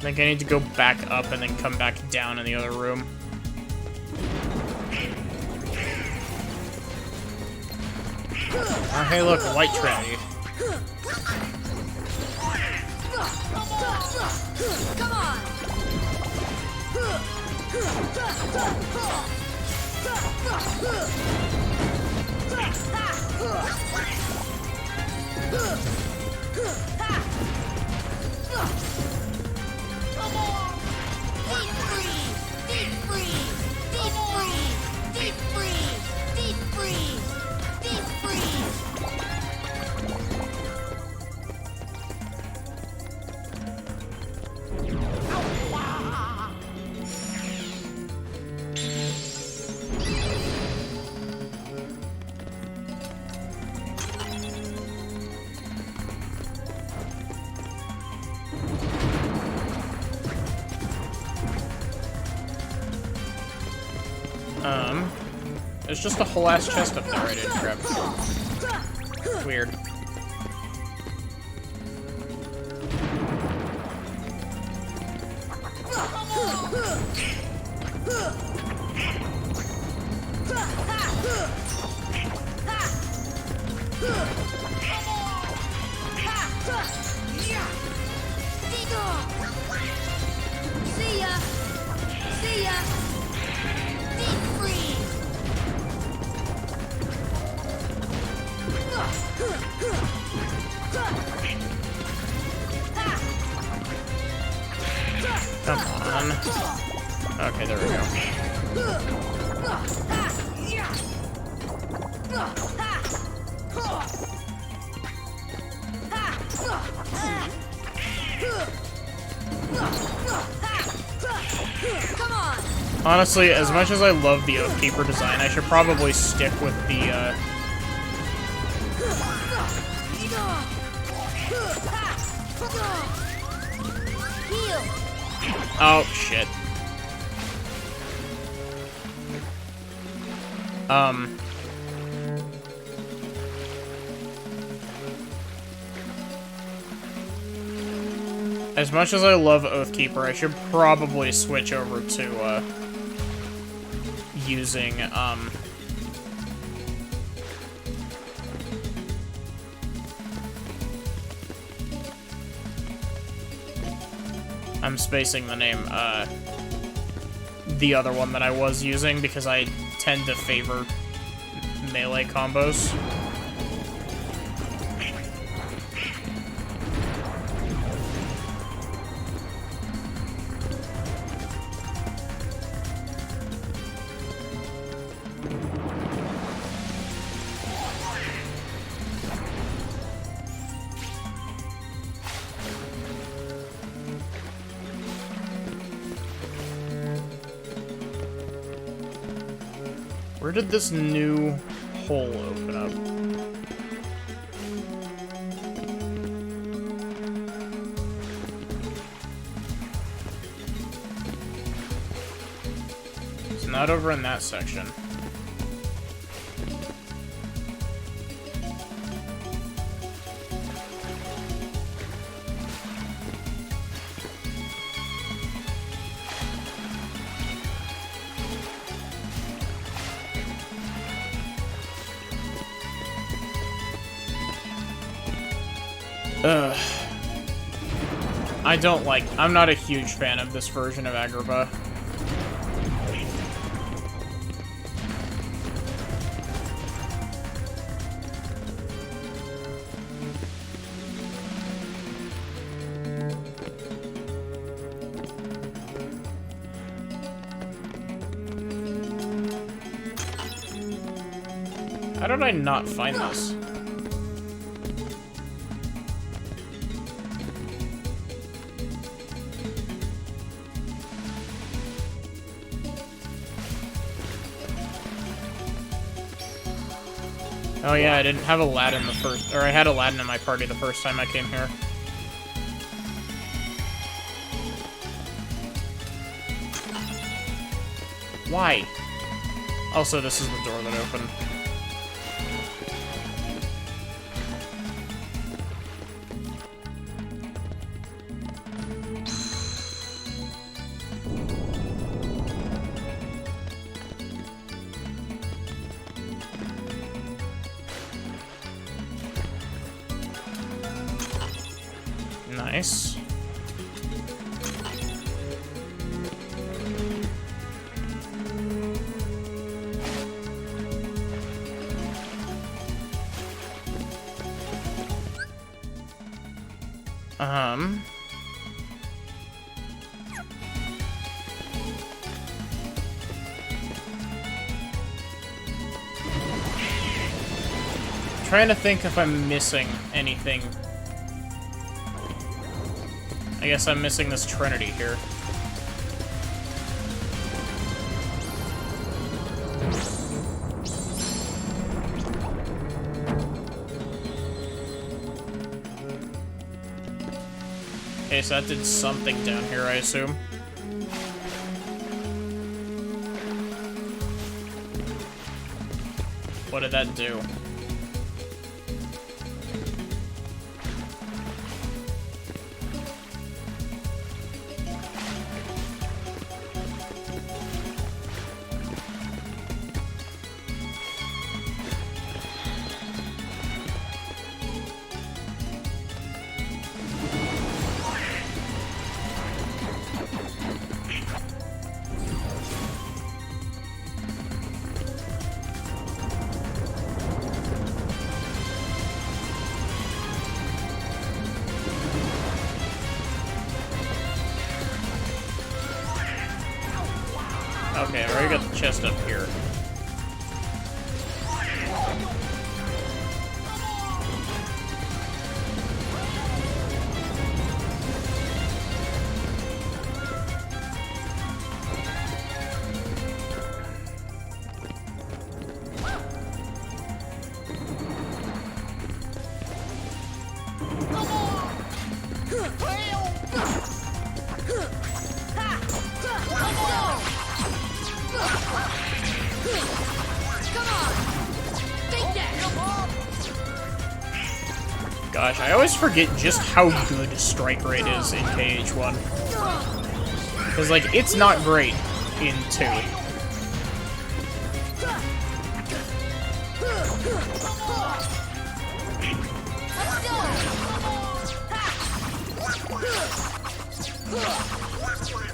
think I need to go back up and then come back down in the other room. Oh, hey, look, White Trinity. Come on! Come on! Deep freeze! Deep freeze! Deep freeze! Deep freeze! Deep freeze! Deep freeze! There's just a whole ass chest up there I didn't grab. Weird. See ya! See ya! Deep freeze! Come on. Okay, there we go. Come on! Honestly, as much as I love the Oathkeeper design, I should probably stick with the, Heal! Oh, shit. As much as I love Oathkeeper, I should probably switch over to, using, I'm spacing the name, the other one that I was using because I tend to favor melee combos. Where did this new hole open up? It's not over in that section. I'm not a huge fan of this version of Agrabah. How did I not find this? Oh yeah, I didn't have Aladdin I had Aladdin in my party the first time I came here. Why? Also, this is the door that opened. Nice. Trying to think if I'm missing anything. I guess I'm missing this Trinity here. Okay, so that did something down here, I assume. What did that do? Okay, I already got the chest up here. Gosh, I always forget just how good strike rate is in KH1. Because, like, it's not great in 2.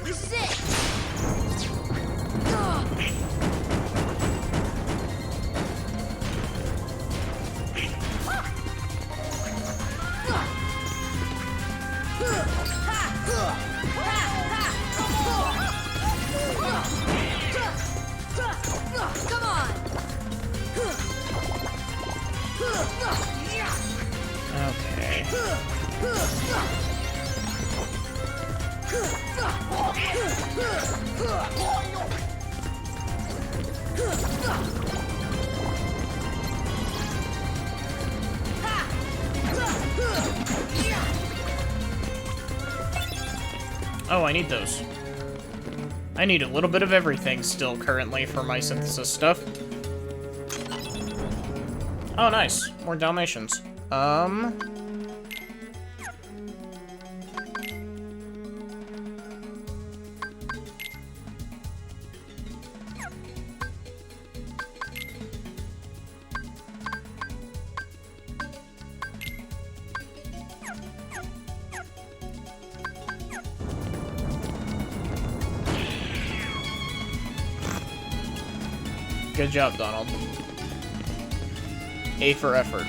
This is it! Come on! Okay. Oh, I need those. I need a little bit of everything still currently for my synthesis stuff. Oh, nice. More Dalmatians. Good job, Donald. A for effort.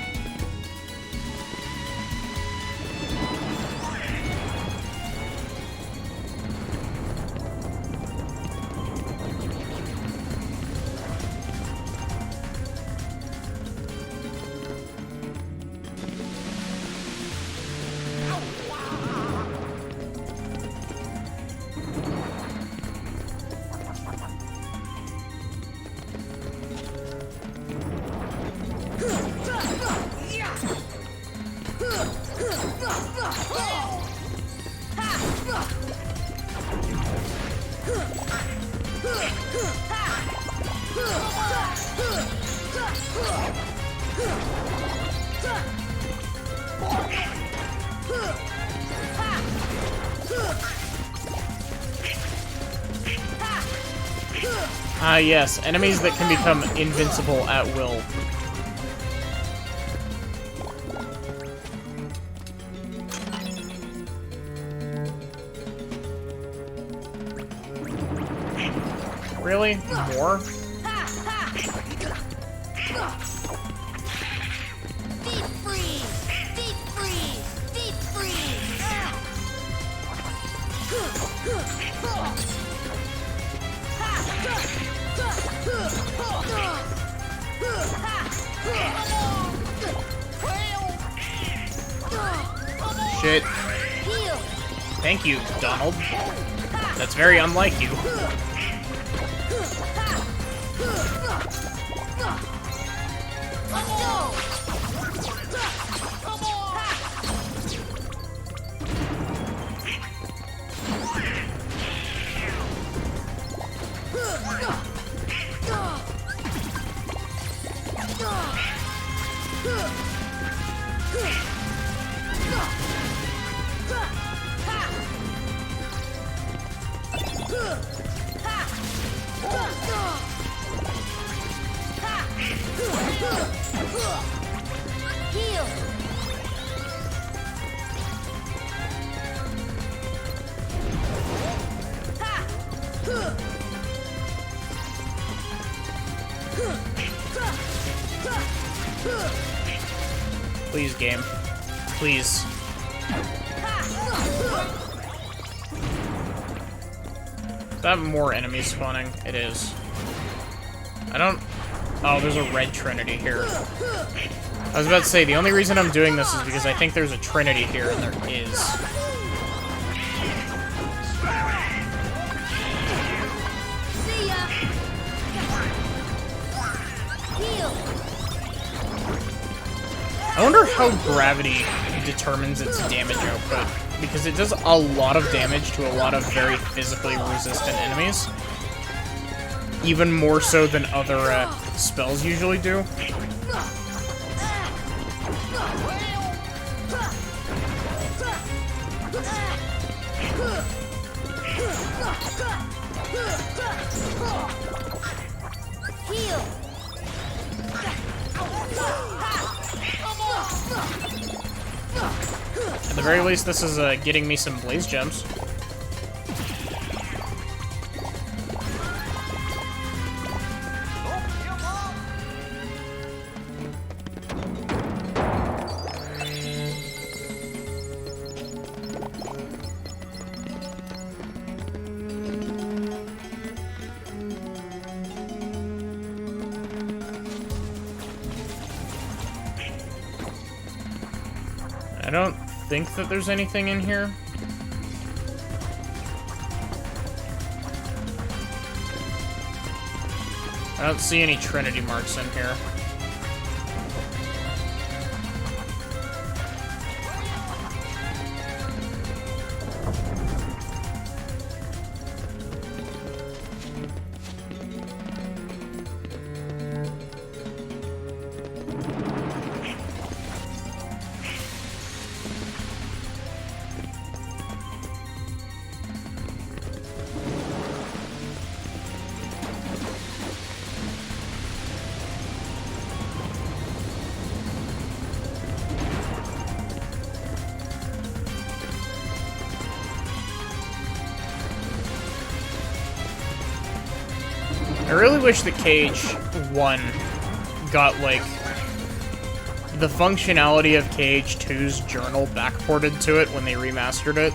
Ah, yes. Enemies that can become invincible at will. Really? More? Deep freeze! Deep freeze! Deep freeze! Shit. Heal! Thank you, Donald. That's very unlike you. Let's go! Heal! Please, game. Please. Is that more enemies spawning? It is. I don't... Oh, there's a red trinity here. I was about to say, the only reason I'm doing this is because I think there's a trinity here, and there is. See ya! Heal! I wonder how gravity determines its damage output, because it does a lot of damage to a lot of very physically resistant enemies. Even more so than other spells usually do. Heal! At the very least, this is getting me some blaze gems. I don't think that there's anything in here. I don't see any Trinity marks in here. I really wish that Cage 1 got, like, the functionality of Cage 2's journal backported to it when they remastered it.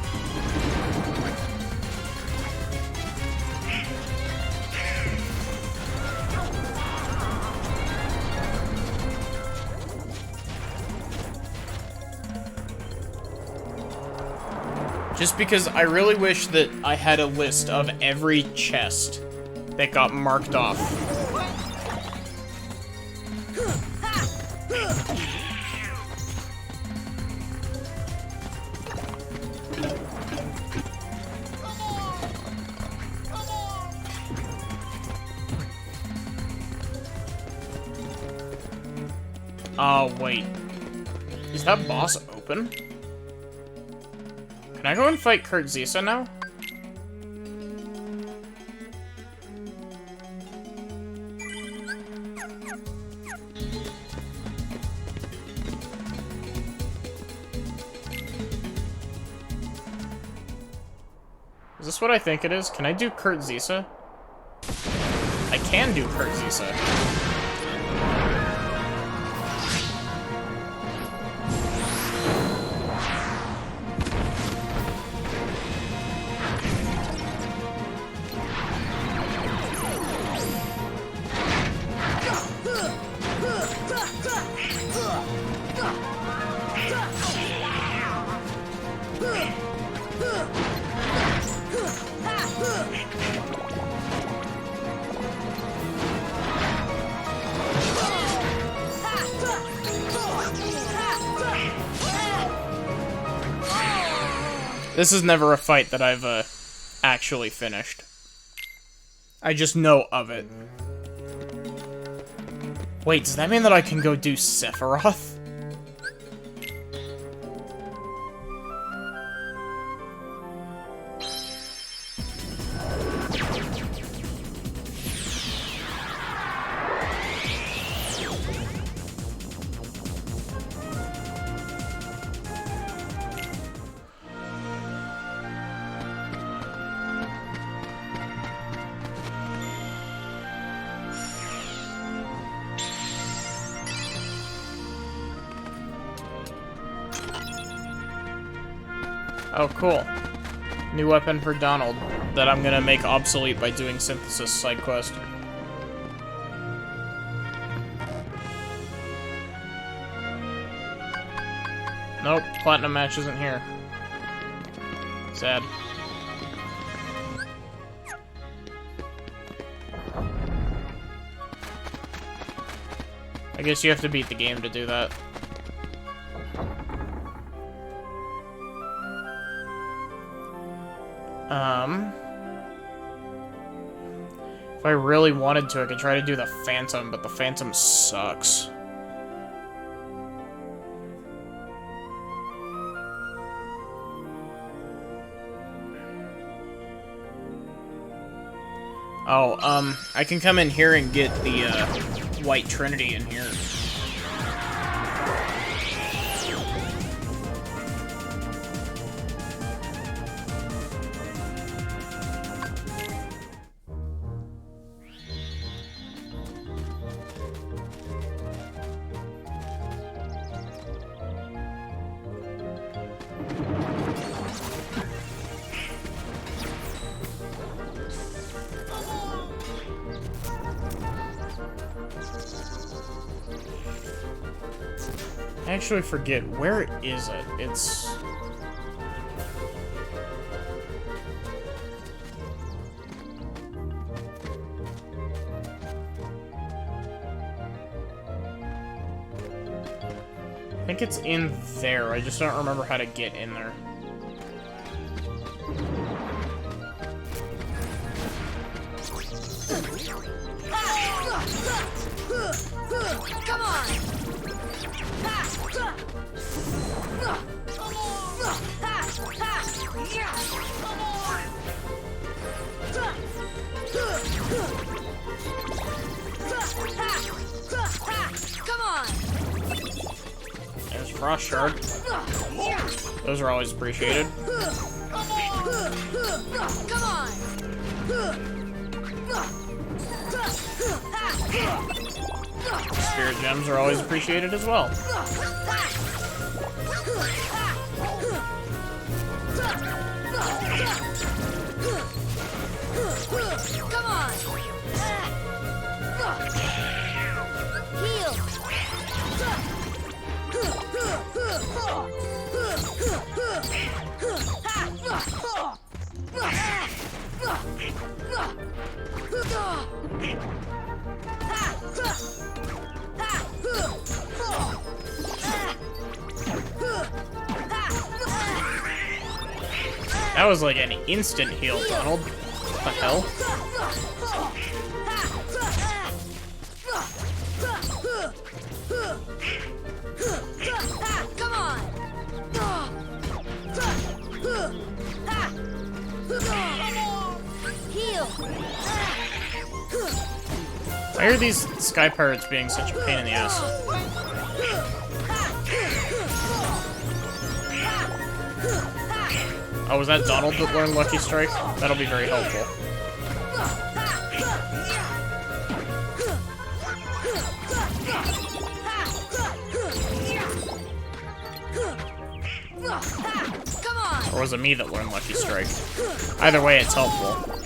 Just because I really wish that I had a list of every chest that got marked off. Oh, wait. Is that boss open? Can I go and fight Kurt Zisa now? Is this what I think it is? Can I do Kurt Zisa? I can do Kurt Zisa. This is never a fight that I've, actually finished. I just know of it. Wait, does that mean that I can go do Sephiroth? Oh, cool. New weapon for Donald that I'm gonna make obsolete by doing Synthesis side quest. Nope, Platinum Match isn't here. Sad. I guess you have to beat the game to do that. If I really wanted to, I could try to do the Phantom, but the Phantom sucks. Oh, I can come in here and get the, White Trinity in here. I actually forget, where is it? It's... I think it's in there, I just don't remember how to get in there. Come on! Come on! There's Frost Shard. Those are always appreciated. Come on! Spirit Gems are always appreciated as well. Come on! Heal! That was like an instant heal, Donald. What the hell? Come on! Heal! Why are these Sky Pirates being such a pain in the ass? Oh, was that Donald that learned Lucky Strike? That'll be very helpful. Or was it me that learned Lucky Strike? Either way, it's helpful.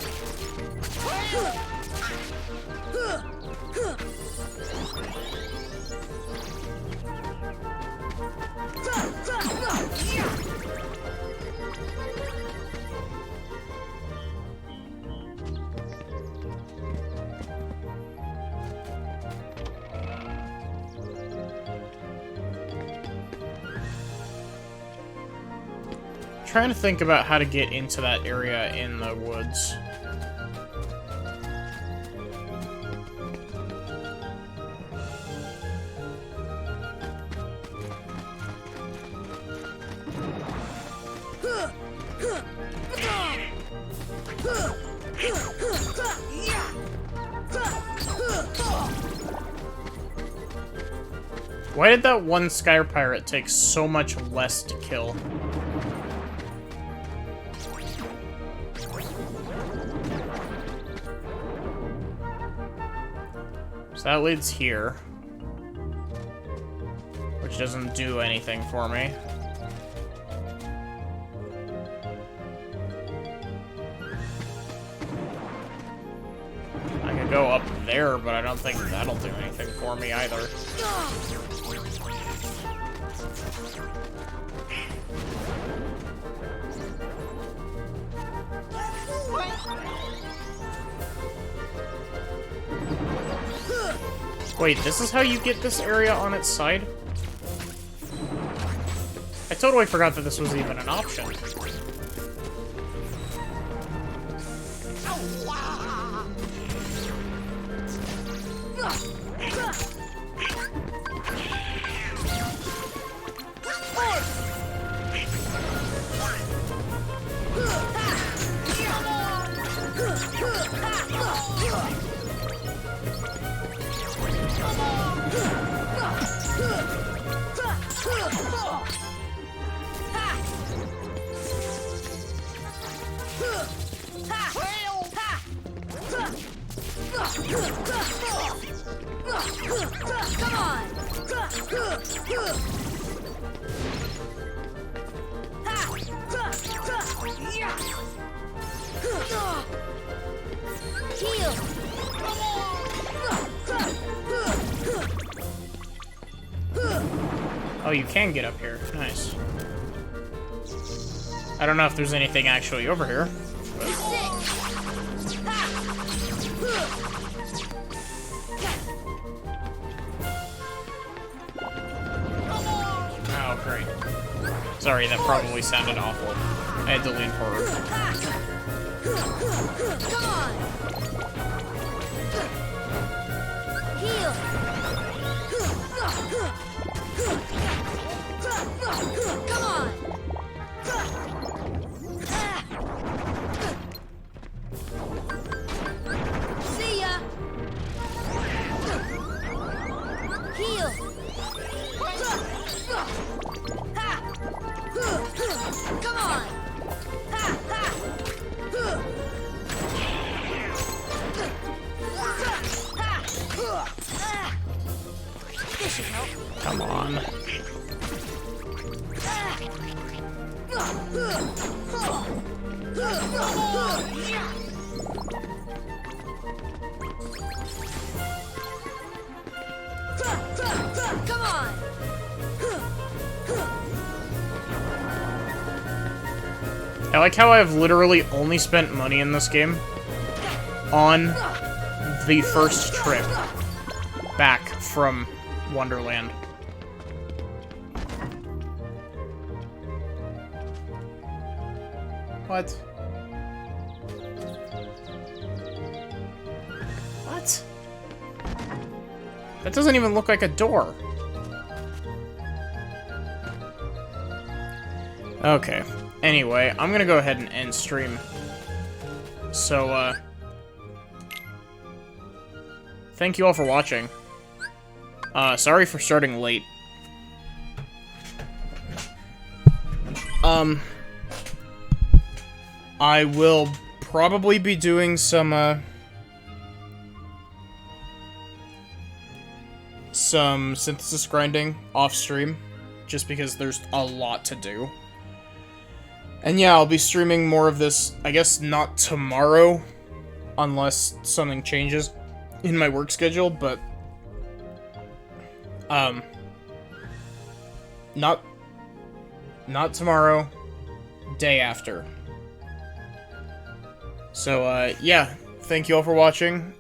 Trying to think about how to get into that area in the woods. Why did that one Sky Pirate take so much less to kill? So that leads here, which doesn't do anything for me. I could go up there, but I don't think that'll do anything for me either. Wait, this is how you get this area on its side? I totally forgot that this was even an option. Oh, you can get up here. Nice. I don't know if there's anything actually over here. But... Oh, great. Sorry, that probably sounded awful. I had to lean forward. Come on! Heal! Come on! See ya! Heal! Come on! This should help. Come on. Come on! I like how I've literally only spent money in this game on the first trip back from Wonderland. What? What? That doesn't even look like a door. Okay. Anyway, I'm gonna go ahead and end stream. So, thank you all for watching. Sorry for starting late. I will probably be doing some synthesis grinding off stream, just because there's a lot to do. And yeah, I'll be streaming more of this, I guess not tomorrow, unless something changes in my work schedule, but not tomorrow, day after. So yeah, thank you all for watching.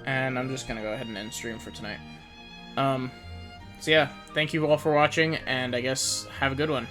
And I'm just gonna go ahead and end stream for tonight. So yeah, thank you all for watching, and I guess have a good one.